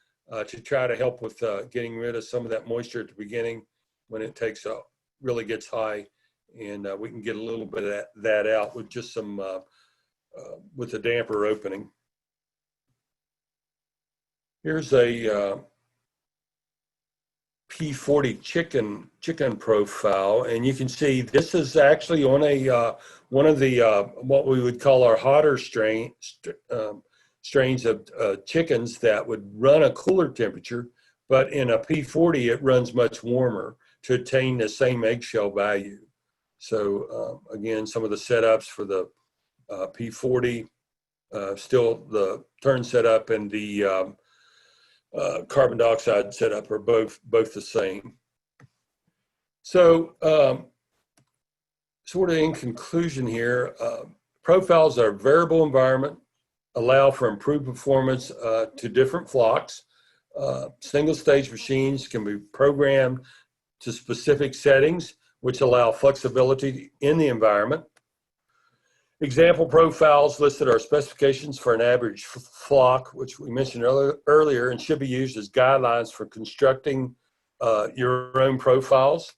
try to help with getting rid of some of that moisture at the beginning when it really gets high. And we can get a little bit of that out with just some, with the damper opening. Here's a P40 chicken profile, and you can see this is actually on a one of the what we would call our hotter strains of chickens that would run a cooler temperature, but in a P40 it runs much warmer to attain the same eggshell value. So again, some of the setups for the P40, still the turn setup and the carbon dioxide setup are both the same. So sort of in conclusion here, profiles are variable environment, allow for improved performance to different flocks. Single stage machines can be programmed to specific settings, which allow flexibility in the environment. Example profiles listed are specifications for an average flock, which we mentioned earlier, and should be used as guidelines for constructing your own profiles.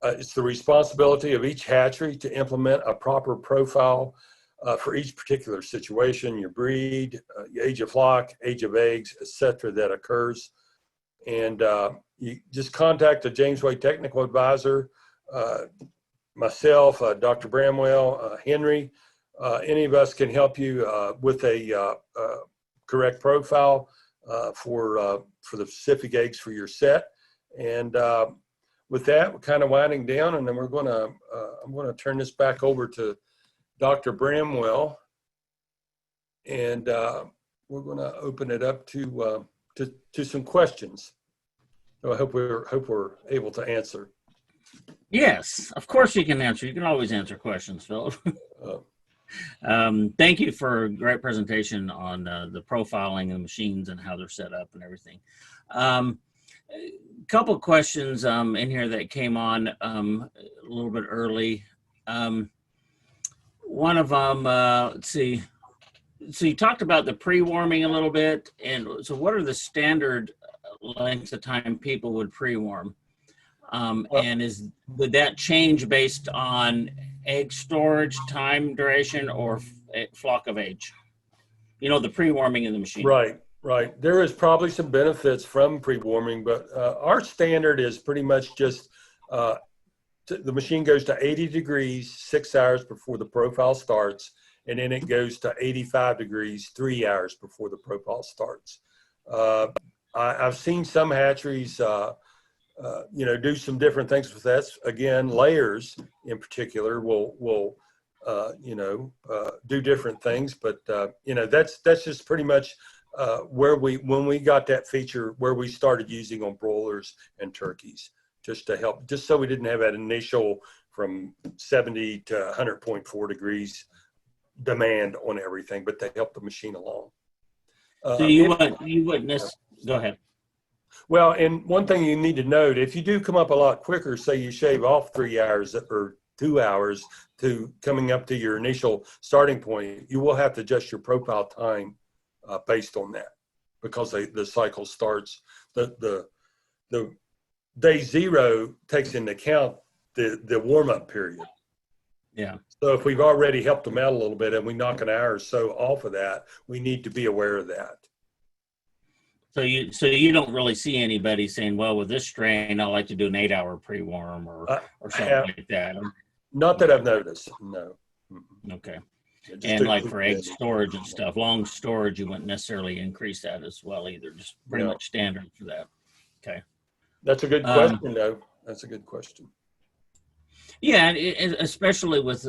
It's the responsibility of each hatchery to implement a proper profile for each particular situation, your breed, your age of flock, age of eggs, etc., that occurs. And you just contact the Jamesway technical advisor, myself, Dr. Bramwell, Henry. Any of us can help you with a correct profile for the specific eggs for your set. And with that, we're kind of winding down, and then we're going to I'm going to turn this back over to Dr. Bramwell, and we're going to open it up to some questions. So I hope we're able to answer. Yes, of course you can answer. You can always answer questions, Philip. Thank you for a great presentation on the profiling and the machines and how they're set up and everything. A couple questions in here that came on a little bit early. One of them, let's see. So you talked about the pre-warming a little bit, and so what are the standard lengths of time people would pre-warm? And would that change based on egg storage, time duration, or flock of age? You know, the pre-warming in the machine. Right. There is probably some benefits from pre-warming, but our standard is pretty much just the machine goes to 80 degrees 6 hours before the profile starts, and then it goes to 85 degrees 3 hours before the profile starts. I've seen some hatcheries do some different things with that. Again, layers in particular will do different things, but that's just pretty much when we got that feature, where we started using on broilers and turkeys, just to help, just so we didn't have that initial from 70 to 100.4 degrees demand on everything, but they help the machine along. So you wouldn't go ahead. Well, and one thing you need to note, if you do come up a lot quicker, say you shave off 3 hours or 2 hours to coming up to your initial starting point, you will have to adjust your profile time based on that, because the cycle starts, the day 0 takes into account the warm-up period. Yeah. So if we've already helped them out a little bit and we knock an hour or so off of that, we need to be aware of that. So you don't really see anybody saying, well, with this strain, I like to do an 8-hour pre-warm or something like that. Not that I've noticed, no. Okay. And like for egg storage and stuff, long storage, you wouldn't necessarily increase that as well either. Just pretty much standard for that. Okay. That's a good question, though. That's a good question. Yeah, and especially with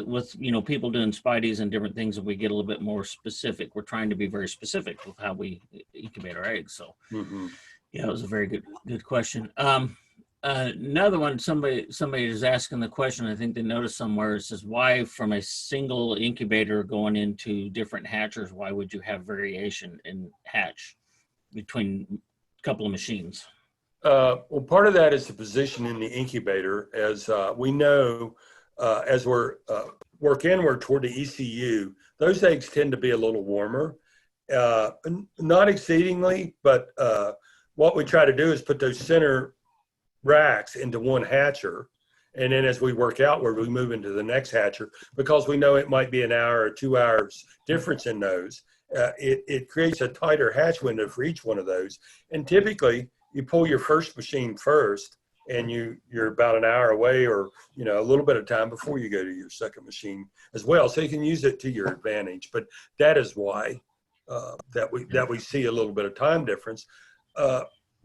people doing spideys and different things, if we get a little bit more specific, we're trying to be very specific with how we incubate our eggs. So, yeah, it was a very good question. Another one, somebody is asking the question. I think they noticed somewhere. It says, why from a single incubator going into different hatchers, why would you have variation in hatch between a couple of machines? Well, part of that is the position in the incubator. As we know, as we're work inward toward the ECU, those eggs tend to be a little warmer, not exceedingly, but what we try to do is put those center racks into one hatcher, and then as we work outward, we move into the next hatcher, because we know it might be an hour or 2 hours difference in those. It creates a tighter hatch window for each one of those, and typically you pull your first machine first, and you're about an hour away, or a little bit of time before you go to your second machine as well, so you can use it to your advantage. But that is why that we see a little bit of time difference.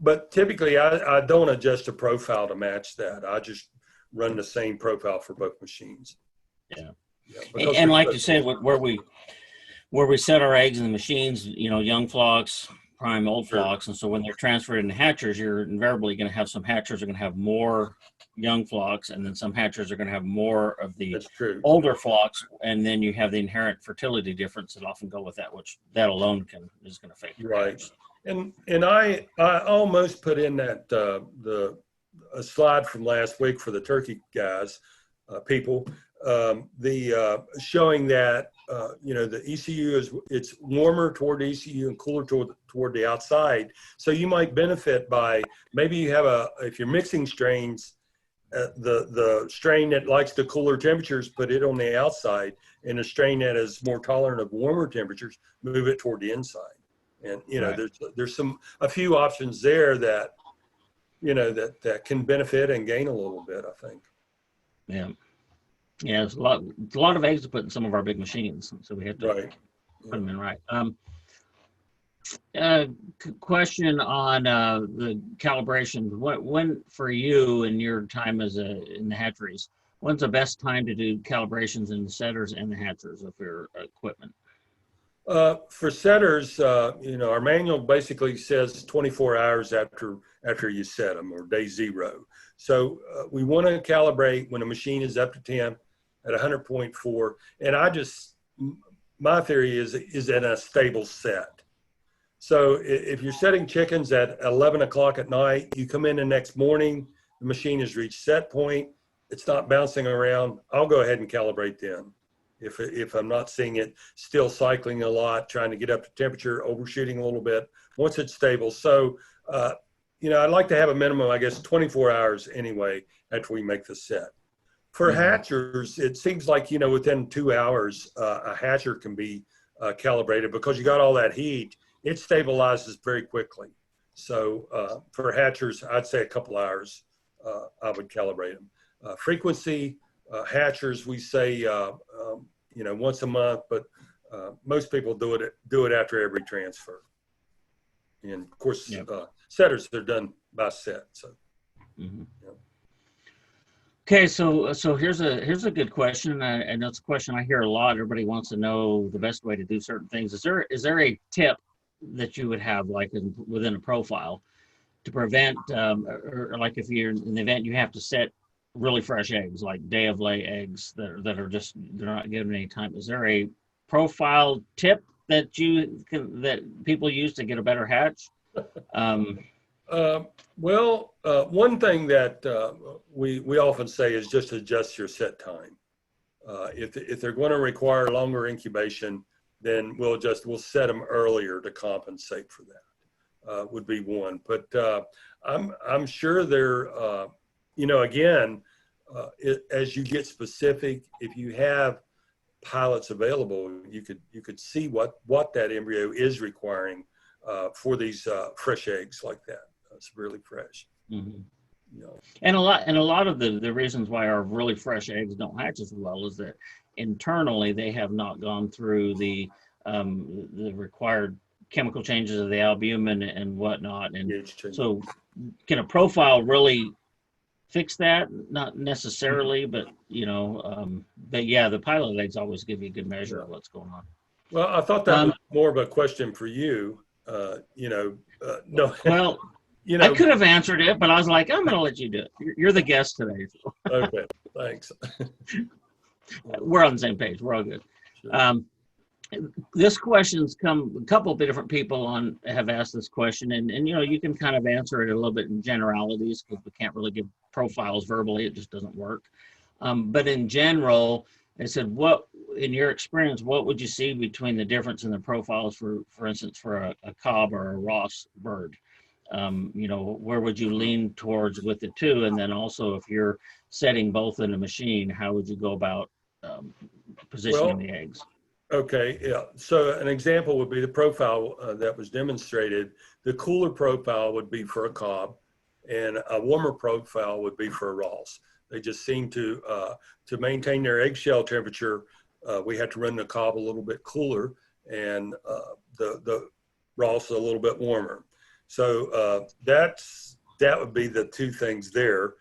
But typically, I don't adjust a profile to match that. I just run the same profile for both machines. Yeah. And like you said, where we set our eggs in the machines, young flocks, prime old flocks, and so when they're transferred into hatchers, you're invariably going to have some hatchers are going to have more young flocks, and then some hatchers are going to have more of the older flocks, and then you have the inherent fertility difference that often go with that, which that alone is going to affect your hatch. And I almost put in that a slide from last week for the turkey guys, people, showing that the ECU it's warmer toward the ECU and cooler toward the outside. So you might benefit by, maybe you have if you're mixing strains, the strain that likes the cooler temperatures, put it on the outside, and the strain that is more tolerant of warmer temperatures, move it toward the inside. And Right. there's a few options there that that can benefit and gain a little bit, I think. Yeah. Yeah, it's a lot of eggs to put in some of our big machines, so we have to Right. put them in right. Question on the calibration. When for you in your time in the hatcheries, when's the best time to do calibrations in the setters and the hatchers of your equipment? For setters, our manual basically says 24 hours after you set them, or day 0. So we want to calibrate when a machine is up to temp at 100.4. And my theory is at a stable set. So if you're setting chickens at 11 o'clock at night, you come in the next morning, the machine has reached set point, it's not bouncing around, I'll go ahead and calibrate then. If I'm not seeing it still cycling a lot, trying to get up to temperature, overshooting a little bit, once it's stable. So, I'd like to have a minimum, I guess, 24 hours anyway after we make the set. For hatchers, it seems like, within 2 hours, a hatcher can be calibrated because you got all that heat. It stabilizes very quickly. So for hatchers, I'd say a couple hours, I would calibrate them. Frequency, hatchers, we say, once a month, but most people do it after every transfer. And of course, Yep. Setters, they're done by set. So. Mm-hmm. Yep. Okay, so here's a good question, and that's a question I hear a lot. Everybody wants to know the best way to do certain things. Is there a tip that you would have, like within a profile, to prevent, or like if you're in the event you have to set really fresh eggs, like day of lay eggs that are just, they're not given any time? Is there a profile tip that people use to get a better hatch? One thing that we often say is just adjust your set time. If they're going to require longer incubation, then we'll set them earlier to compensate for that. Would be one. But I'm sure they're, again, as you get specific, if you have pilots available, you could see what that embryo is requiring for these fresh eggs like that. It's really fresh. Mm-hmm. And a lot of the reasons why our really fresh eggs don't hatch as well is that internally they have not gone through the required chemical changes of the albumin and whatnot. And so can a profile really fix that? Not necessarily, but but yeah, the pilot eggs always give you a good measure of what's going on. Well, I thought that was more of a question for you. No. Well, I could have answered it, but I was like, I'm going to let you do it. You're the guest today. So. Okay, thanks. We're on the same page. We're all good. Sure. This question's come, a couple of different people have asked this question, and you can kind of answer it a little bit in generalities because we can't really give profiles verbally. It just doesn't work. But in general, I said, in your experience, what would you see between the difference in the profiles for instance, for a Cobb or a Ross bird? Where would you lean towards with the two? And then also, if you're setting both in a machine, how would you go about positioning the eggs? Okay, yeah. So an example would be the profile that was demonstrated. The cooler profile would be for a Cobb, and a warmer profile would be for a Ross. They just seem to maintain their eggshell temperature. We had to run the Cobb a little bit cooler, and the Ross a little bit warmer. So that would be the two things there.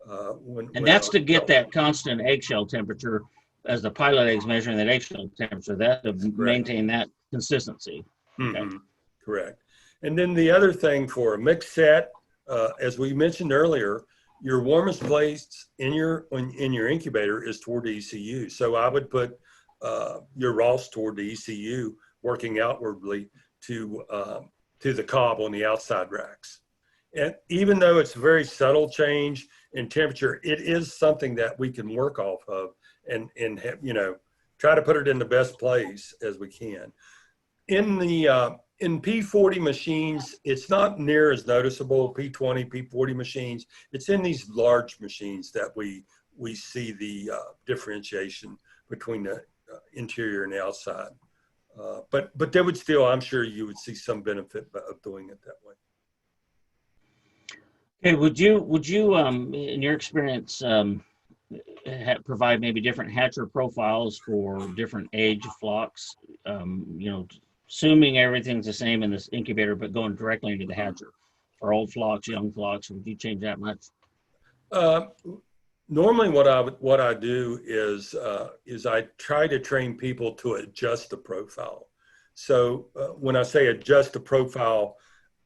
That's to get that constant eggshell temperature, as the pilot eggs measuring that eggshell temperature, that to maintain that consistency. Mm-hmm. Okay. Correct. And then the other thing for a mixed set, as we mentioned earlier, your warmest place in your incubator is toward the ECU. So I would put your Ross toward the ECU, working outwardly to the Cobb on the outside racks. And even though it's a very subtle change in temperature, it is something that we can work off of and try to put it in the best place as we can. In in P40 machines, it's not near as noticeable. P20, P40 machines, it's in these large machines that we see the differentiation between the interior and the outside. But there would still, I'm sure you would see some benefit of doing it that way. Okay, would you in your experience provide maybe different hatcher profiles for different age flocks? You know, assuming everything's the same in this incubator, but going directly into the hatcher for old flocks, young flocks, would you change that much? Normally, what I do is I try to train people to adjust the profile. So when I say adjust the profile,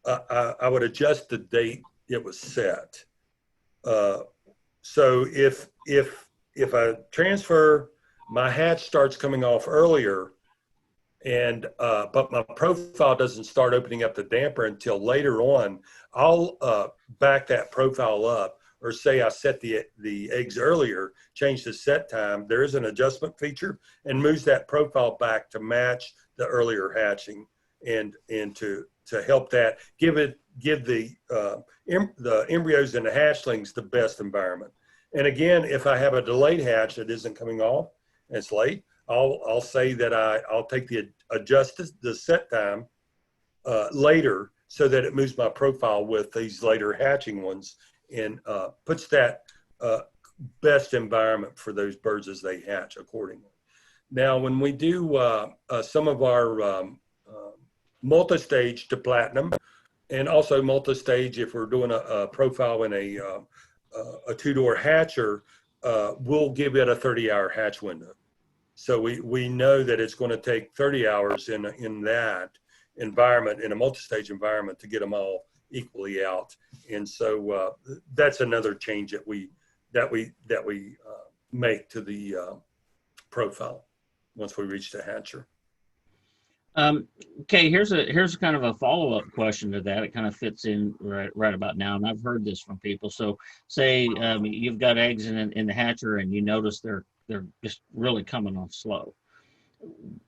I would adjust the date it was set. So if I transfer, my hatch starts coming off earlier, and but my profile doesn't start opening up the damper until later on, I'll back that profile up, or say I set the eggs earlier, change the set time. There is an adjustment feature and moves that profile back to match the earlier hatching, and to help that give the embryos and the hatchlings the best environment. And again, if I have a delayed hatch that isn't coming off and it's late, I'll say that I'll take the set time later, so that it moves my profile with these later hatching ones, and puts that best environment for those birds as they hatch accordingly. Now, when we do some of our multi-stage to platinum, and also multi-stage, if we're doing a profile in a two-door hatcher, we'll give it a 30-hour hatch window. So we know that it's going to take 30 hours in that environment, in a multi-stage environment, to get them all equally out. And so that's another change that we make to the profile once we reach the hatcher. Okay, here's kind of a follow-up question to that. It kind of fits in right about now, and I've heard this from people. So say you've got eggs in the hatcher, and you notice they're just really coming off slow.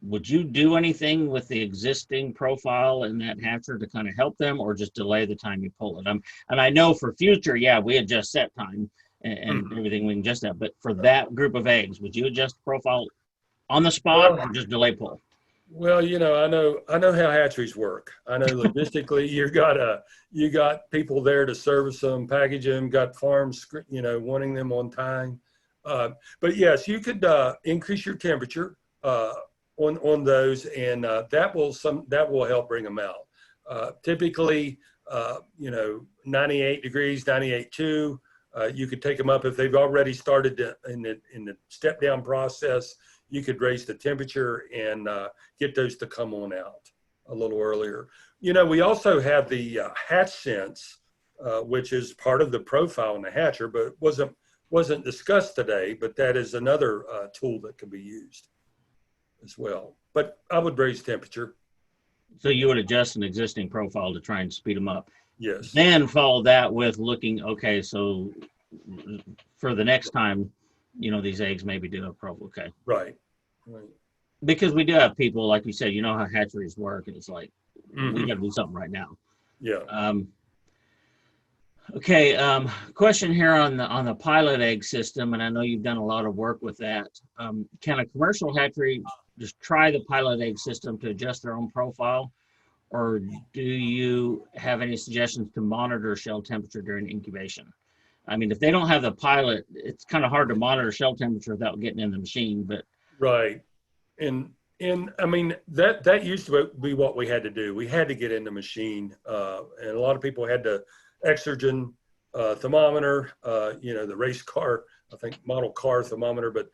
Would you do anything with the existing profile in that hatcher to kind of help them, or just delay the time you pull it? And I know for future, yeah, we adjust set time and everything, we can adjust that. But for that group of eggs, would you adjust the profile on the spot, or just delay pull? Well, you know, I know how hatcheries work. I know logistically, you got people there to service them, package them, got farms, you know, wanting them on time. But yes, you could increase your temperature on those, and that will help bring them out. Typically, you know, 98 degrees, 98.2. You could take them up if they've already started in the step down process. You could raise the temperature and get those to come on out a little earlier. You know, we also have the hatch sense, which is part of the profile in the hatcher, but wasn't discussed today. But that is another tool that can be used as well. But I would raise temperature. So you would adjust an existing profile to try and speed them up. Yes. Then follow that with looking, okay, so for the next time, you know, these eggs maybe do a profile. Okay. Right. Because we do have people, like you said, you know how hatcheries work, and it's like, we got to do something right now. Yeah. Okay. Question here on the pilot egg system, and I know you've done a lot of work with that. Can a commercial hatchery just try the pilot egg system to adjust their own profile, or do you have any suggestions to monitor shell temperature during incubation? I mean, if they don't have the pilot, it's kind of hard to monitor shell temperature without getting in the machine. But right, and I mean that used to be what we had to do. We had to get in the machine, and a lot of people had the exergen thermometer, you know, the race car, I think, model car thermometer. But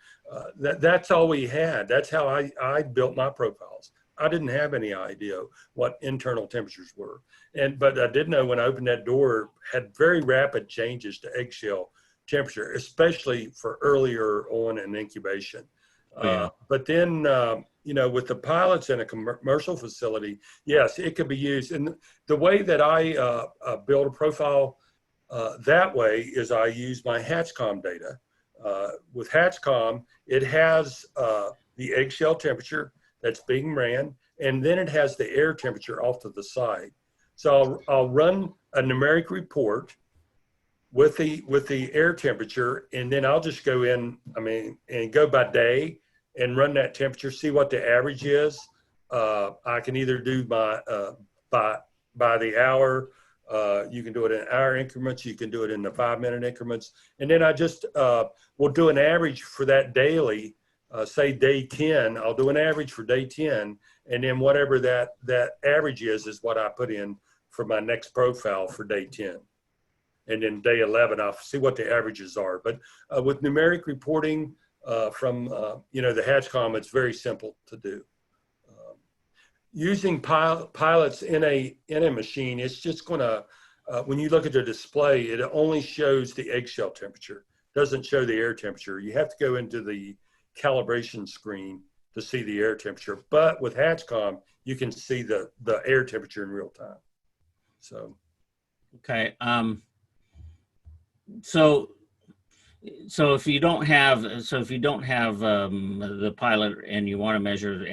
that's all we had. That's how I built my profiles. I didn't have any idea what internal temperatures were. But I did know when I opened that door, had very rapid changes to eggshell temperature, especially for earlier on in incubation. But then, you know, with the pilots in a commercial facility, yes, it could be used. And the way that I build a profile that way is I use my HatchCom data. With HatchCom, it has the eggshell temperature that's being ran, and then it has the air temperature off to the side. So I'll run a numeric report with the air temperature, and then I'll just go in, and go by day and run that temperature, see what the average is. I can either do by the hour. You can do it in hour increments. You can do it in the 5-minute increments. And then I just will do an average for that daily, say day 10. I'll do an average for day 10. And then whatever that average is what I put in for my next profile for day 10. And then day 11, I'll see what the averages are. But with numeric reporting from the HatchCom, it's very simple to do. Using pilots in a machine, it's just going to, when you look at the display, it only shows the eggshell temperature, doesn't show the air temperature. You have to go into the calibration screen to see the air temperature. But with HatchCom, you can see the air temperature in real time. So, okay. So if you don't have the pilot and you want to measure the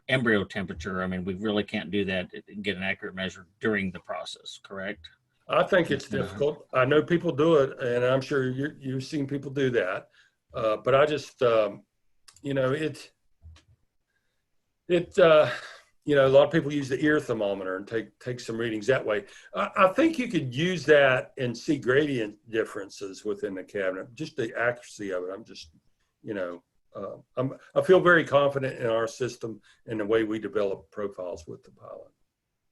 embryo temperature, we really can't do that and get an accurate measure during the process, correct? I think it's difficult. I know people do it, and I'm sure you've seen people do that. But I just, a lot of people use the ear thermometer and take some readings that way. I think you could use that and see gradient differences within the cabinet, just the accuracy of it. I'm just, I feel very confident in our system and the way we develop profiles with the pilot.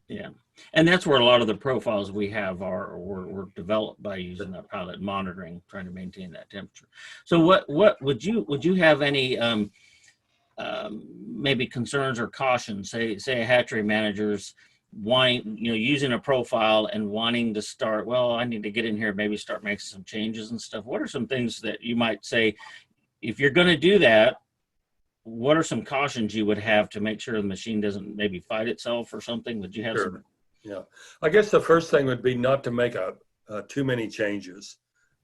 Yeah, and that's where a lot of the profiles we have were developed by using that pilot monitoring, trying to maintain that temperature. So what would you have any maybe concerns or cautions? Say a hatchery manager's using a profile and wanting to start. Well, I need to get in here, maybe start making some changes and stuff. What are some things that you might say if you're going to do that? What are some cautions you would have to make sure the machine doesn't maybe fight itself or something? Would you have Sure. some? Yeah, I guess the first thing would be not to make too many changes,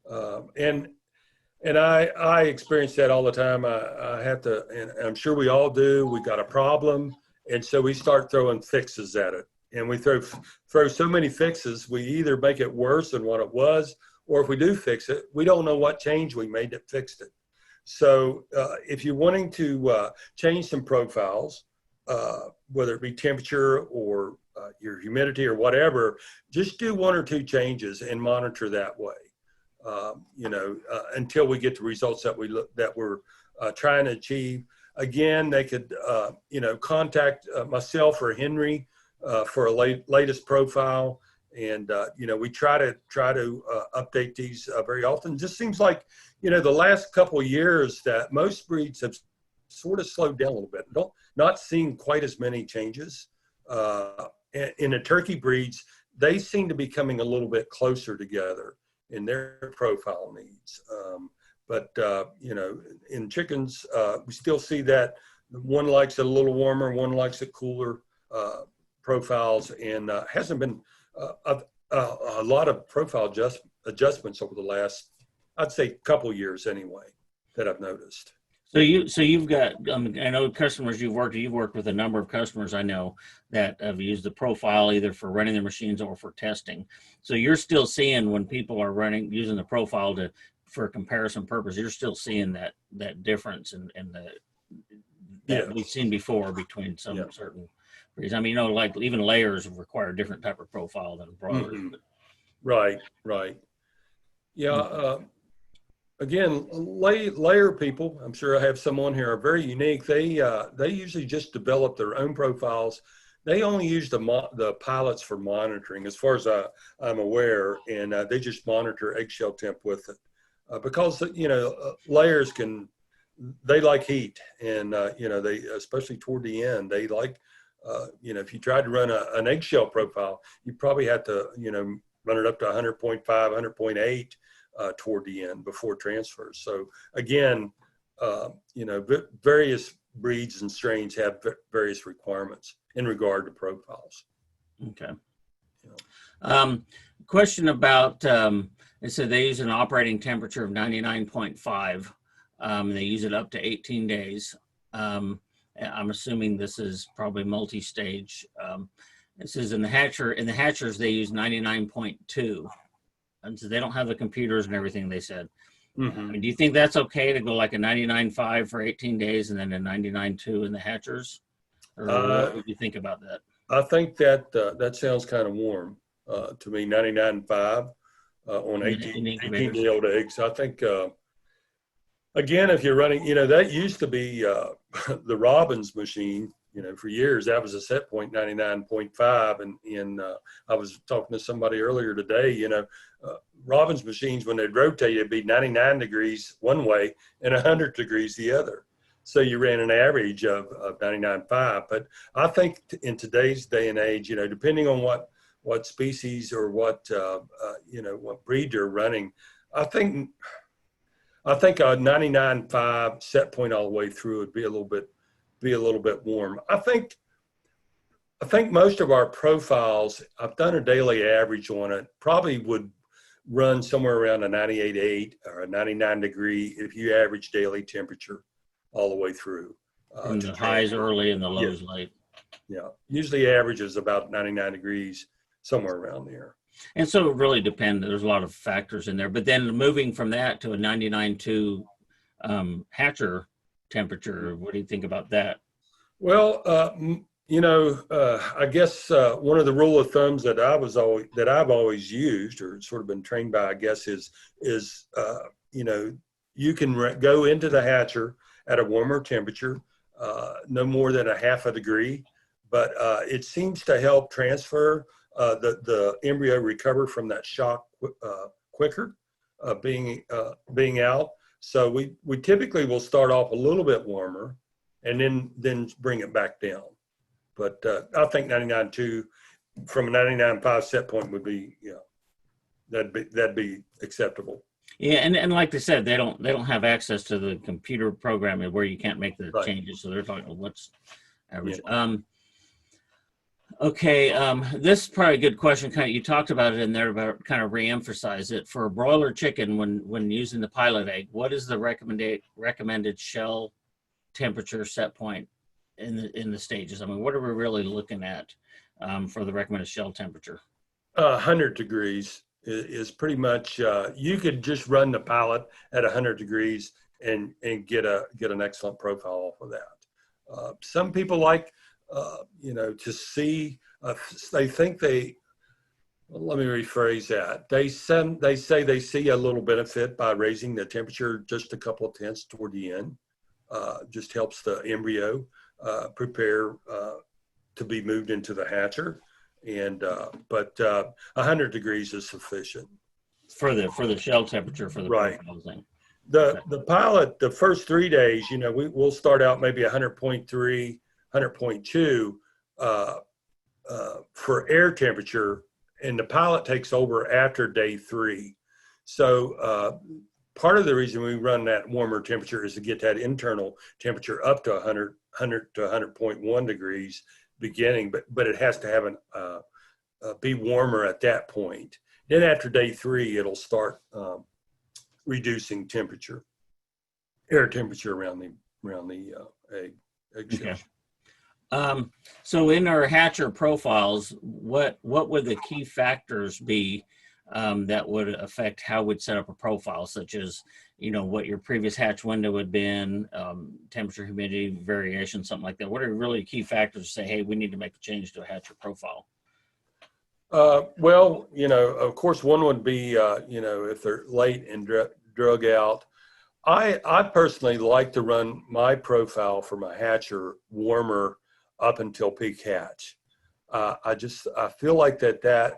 and I experience that all the time. I have to, and I'm sure we all do. We got a problem, and so we start throwing fixes at it, and we throw so many fixes. We either make it worse than what it was, or if we do fix it, we don't know what change we made that fixed it. So if you're wanting to change some profiles, whether it be temperature or your humidity or whatever, just do 1 or 2 changes and monitor that way, until we get the results that we're trying to achieve. Again, they could, contact myself or Henry for a latest profile. And, we try to update these very often. It just seems like, the last couple of years that most breeds have sort of slowed down a little bit. Not seeing quite as many changes. In the turkey breeds, they seem to be coming a little bit closer together in their profile needs. But in chickens, we still see that one likes it a little warmer, one likes it cooler profiles, and hasn't been a lot of profile adjustments over the last, I'd say, couple years anyway, that I've noticed. So you've got, I know customers you've worked with a number of customers I know that have used the profile either for running their machines or for testing. So you're still seeing when people are using the profile for comparison purpose, you're still seeing that difference in that we've seen before between some certain breeds. Like even layers require a different type of profile than broilers. Mm-hmm. Right. Yeah. Again, layer people, I'm sure I have someone here, are very unique. They usually just develop their own profiles. They only use the pilots for monitoring, as far as I'm aware, and they just monitor eggshell temp with it. Because, layers they like heat, and, they, especially toward the end, they like, if you tried to run an eggshell profile, you probably have to, run it up to 100.5, 100.8. Toward the end before transfers. So again, various breeds and strains have various requirements in regard to profiles. Okay. Question about, they said they use an operating temperature of 99.5. They use it up to 18 days. And I'm assuming this is probably multi-stage. This is in the hatcher. In the hatchers, they use 99.2, and so they don't have the computers and everything. They said. I mean, do you think that's okay to go like a 99.5 for 18 days and then a 99.2 in the hatchers? Or what would you think about that? I think that that sounds kind of warm to me, 99.5 on 18-day-old eggs. I think, again, if you're running, that used to be the Robbins machine, for years. That was a set point 99.5. And I was talking to somebody earlier today, Robbins machines, when they'd rotate, it'd be 99 degrees one way and 100 degrees the other. So you ran an average of 99.5. But I think in today's day and age, depending on what species or what breed you're running, I think a 99.5 set point all the way through would be a little bit warm. I think most of our profiles, I've done a daily average on it, probably would run somewhere around a 98.8 or a 99 degree if you average daily temperature all the way through. From the highs early and the lows late. Yeah, usually average is about 99 degrees, somewhere around there. And so it really depends. There's a lot of factors in there. But then moving from that to a 99.2 hatcher temperature, what do you think about that? Well, I guess one of the rule of thumbs that I've always used, or sort of been trained by, I guess, is you can go into the hatcher at a warmer temperature, no more than a half a degree, but it seems to help transfer the embryo recover from that shock quicker, being out. So we typically will start off a little bit warmer and then bring it back down. But I think 99.2 from a 99.5 set point would be, that'd be acceptable. Yeah, and like they said, they don't have access to the computer programming where you can't make the changes. So they're talking, what's average? Yeah. Okay, this is probably a good question. Kind of, you talked about it in there, but kind of re-emphasize it. For a broiler chicken, when using the pilot egg, what is the recommended shell temperature set point in the stages? I mean, what are we really looking at for the recommended shell temperature? 100 degrees is pretty much. You could just run the pilot at 100 degrees and get an excellent profile off of that. Some people like. To see, they think let me rephrase that. They say they see a little benefit by raising the temperature just a couple of tenths toward the end. Just helps the embryo prepare to be moved into the hatcher. But 100 degrees is sufficient. For the shell temperature for the profile thing. The pilot, the first 3 days, we'll start out maybe 100.3. 100.2 for air temperature, and the pilot takes over after day 3. So part of the reason we run that warmer temperature is to get that internal temperature up to 100 to 100.1 degrees beginning, but it has to have be warmer at that point. Then after day 3, it'll start reducing temperature, air temperature around the eggshell. Okay. So in our hatcher profiles, what would the key factors be that would affect how we'd set up a profile, such as, what your previous hatch window had been, temperature, humidity, variation, something like that? What are really key factors to say, hey, we need to make a change to a hatcher profile? Well, of course, one would be, if they're late and drug out. I personally like to run my profile for my hatcher warmer up until peak hatch. I feel like that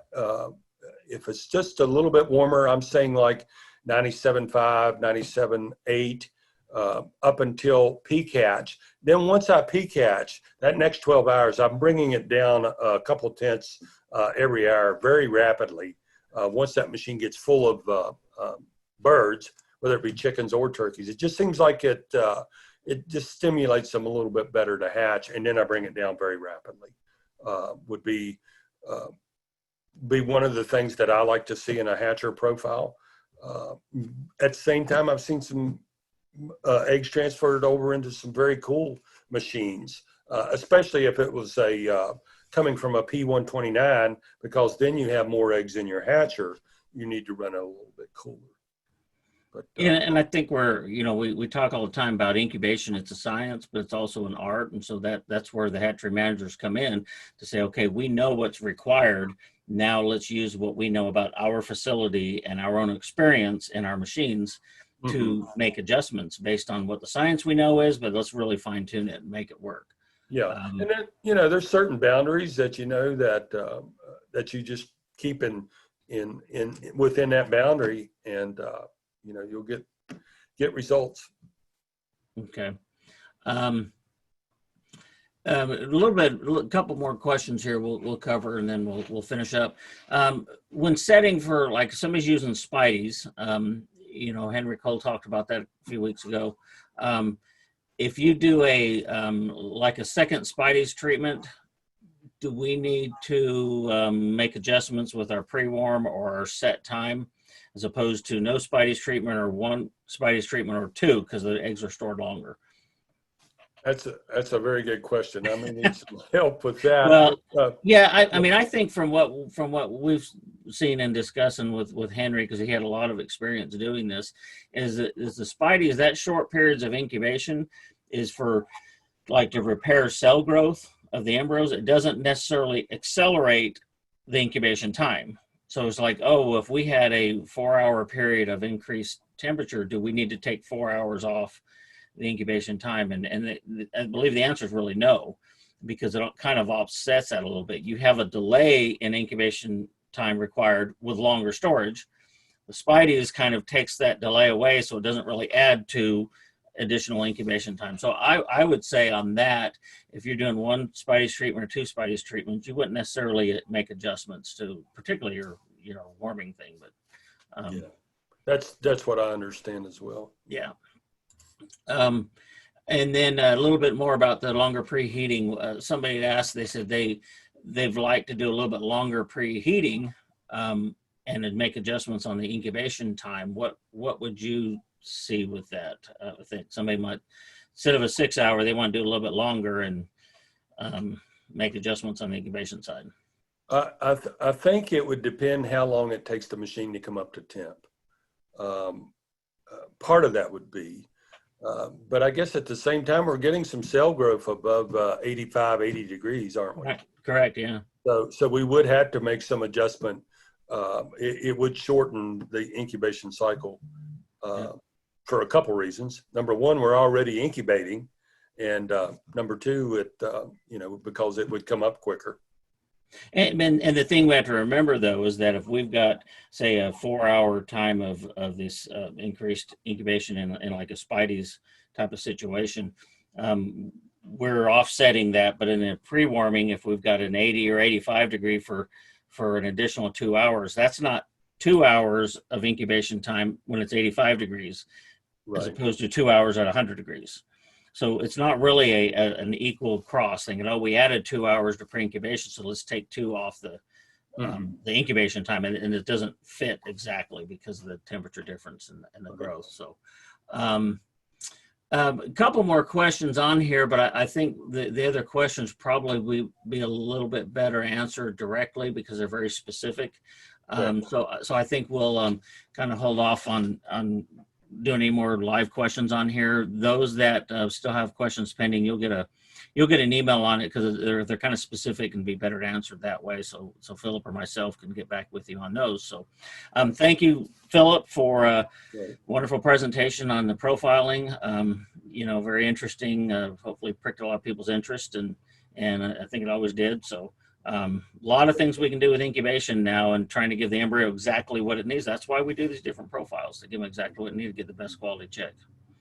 if it's just a little bit warmer, I'm saying like 97.5, 97.8 up until peak hatch. Then once I peak hatch, that next 12 hours, I'm bringing it down a couple of tenths every hour very rapidly. Once that machine gets full of birds, whether it be chickens or turkeys, it just seems like it just stimulates them a little bit better to hatch, and then I bring it down very rapidly. Would be one of the things that I like to see in a hatcher profile. At the same time, I've seen some eggs transferred over into some very cool machines, especially if it was coming from a P129, because then you have more eggs in your hatcher. You need to run it a little bit cooler. But, yeah, and I think we talk all the time about incubation. It's a science, but it's also an art. And so that's where the hatchery managers come in to say, okay, we know what's required. Now let's use what we know about our facility and our own experience in our machines to make adjustments based on what the science we know is, but let's really fine tune it and make it work. Yeah. And then, there's certain boundaries that, that you just keep in within that boundary, and, you'll get results. Okay. A couple more questions here we'll cover, and then we'll finish up. When setting for, like, somebody's using Spideys, Henry Cole talked about that a few weeks ago. If you do like a second Spideys treatment, do we need to make adjustments with our pre-warm or our set time, as opposed to no Spideys treatment, or one Spideys treatment, or two, because the eggs are stored longer? That's a very good question. I may need some help with that. Well, yeah, I mean, I think from what we've seen and discussing with Henry, because he had a lot of experience doing this, is the Spideys, that short periods of incubation is for, like, to repair cell growth of the embryos. It doesn't necessarily accelerate the incubation time. So it's like, oh, if we had a 4-hour period of increased temperature, do we need to take 4 hours off the incubation time? And I believe the answer is really no, because it kind of offsets that a little bit. You have a delay in incubation time required with longer storage. The Spideys kind of takes that delay away, so it doesn't really add to additional incubation time. So I would say on that, if you're doing one Spideys treatment or two Spideys treatments, you wouldn't necessarily make adjustments to particularly your warming thing. But that's what I understand as well. Yeah. And then a little bit more about the longer preheating. Somebody had asked, they said they'd like to do a little bit longer preheating, and then make adjustments on the incubation time. What would you see with that? I think somebody might, instead of a 6-hour, they want to do a little bit longer and make adjustments on the incubation side. I think it would depend how long it takes the machine to come up to temp. Part of that would be, but I guess at the same time, we're getting some cell growth above 85, 80 degrees, aren't we? Correct, yeah. So we would have to make some adjustment. It would shorten the incubation cycle for a couple reasons. Number one, we're already incubating. And number two, because it would come up quicker. And the thing we have to remember, though, is that if we've got, say, a 4-hour time of this increased incubation in like a Spideys type of situation, we're offsetting that. But in a pre-warming, if we've got an 80 or 85 degree for an additional 2 hours, that's not 2 hours of incubation time when it's 85 degrees, right, as opposed to 2 hours at 100 degrees. So it's not really an equal cross thing. We added 2 hours to pre-incubation, so let's take 2 off the incubation time, and it doesn't fit exactly because of the temperature difference and the growth. So a couple more questions on here, but I think the other questions probably will be a little bit better answered directly because they're very specific. So I think we'll kind of hold off on doing any more live questions on here. Those that still have questions pending, you'll get an email on it, because they're kind of specific and be better answered that way. So Phillip or myself can get back with you on those. So thank you, Phillip, for a wonderful presentation on the profiling. Very interesting. Hopefully pricked a lot of people's interest, and I think it always did. So a lot of things we can do with incubation now, and trying to give the embryo exactly what it needs. That's why we do these different profiles, to give them exactly what it needs to get the best quality check.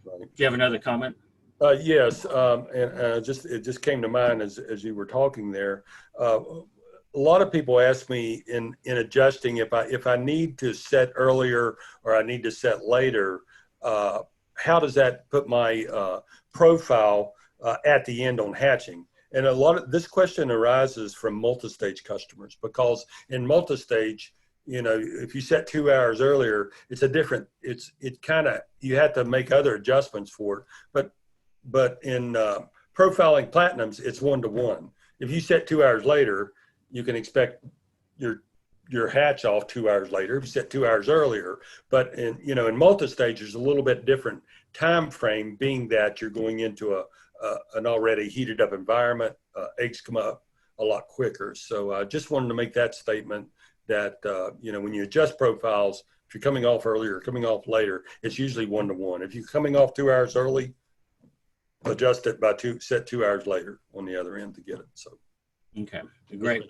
Right. Do you have another comment? Yes, and it just came to mind as you were talking there. A lot of people ask me in adjusting if I need to set earlier or I need to set later. How does that put my profile at the end on hatching? And a lot of this question arises from multi-stage customers, because in multi-stage, if you set 2 hours earlier, it's you have to make other adjustments for it. But in profiling platinums, it's 1-to-1. If you set 2 hours later, you can expect your hatch off 2 hours later. If you set 2 hours earlier, but in multi-stage, there's a little bit different time frame, being that you're going into an already heated up environment. Eggs come up a lot quicker. So I just wanted to make that statement that when you adjust profiles, if you're coming off earlier or coming off later, it's usually 1-to-1. If you're coming off 2 hours early, adjust it by set 2 hours later on the other end to get it. So okay, great.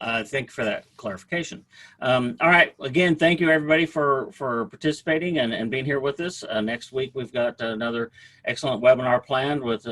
Thank you for that clarification. All right, again, thank you everybody for participating and being here with us. Next week we've got another excellent webinar planned with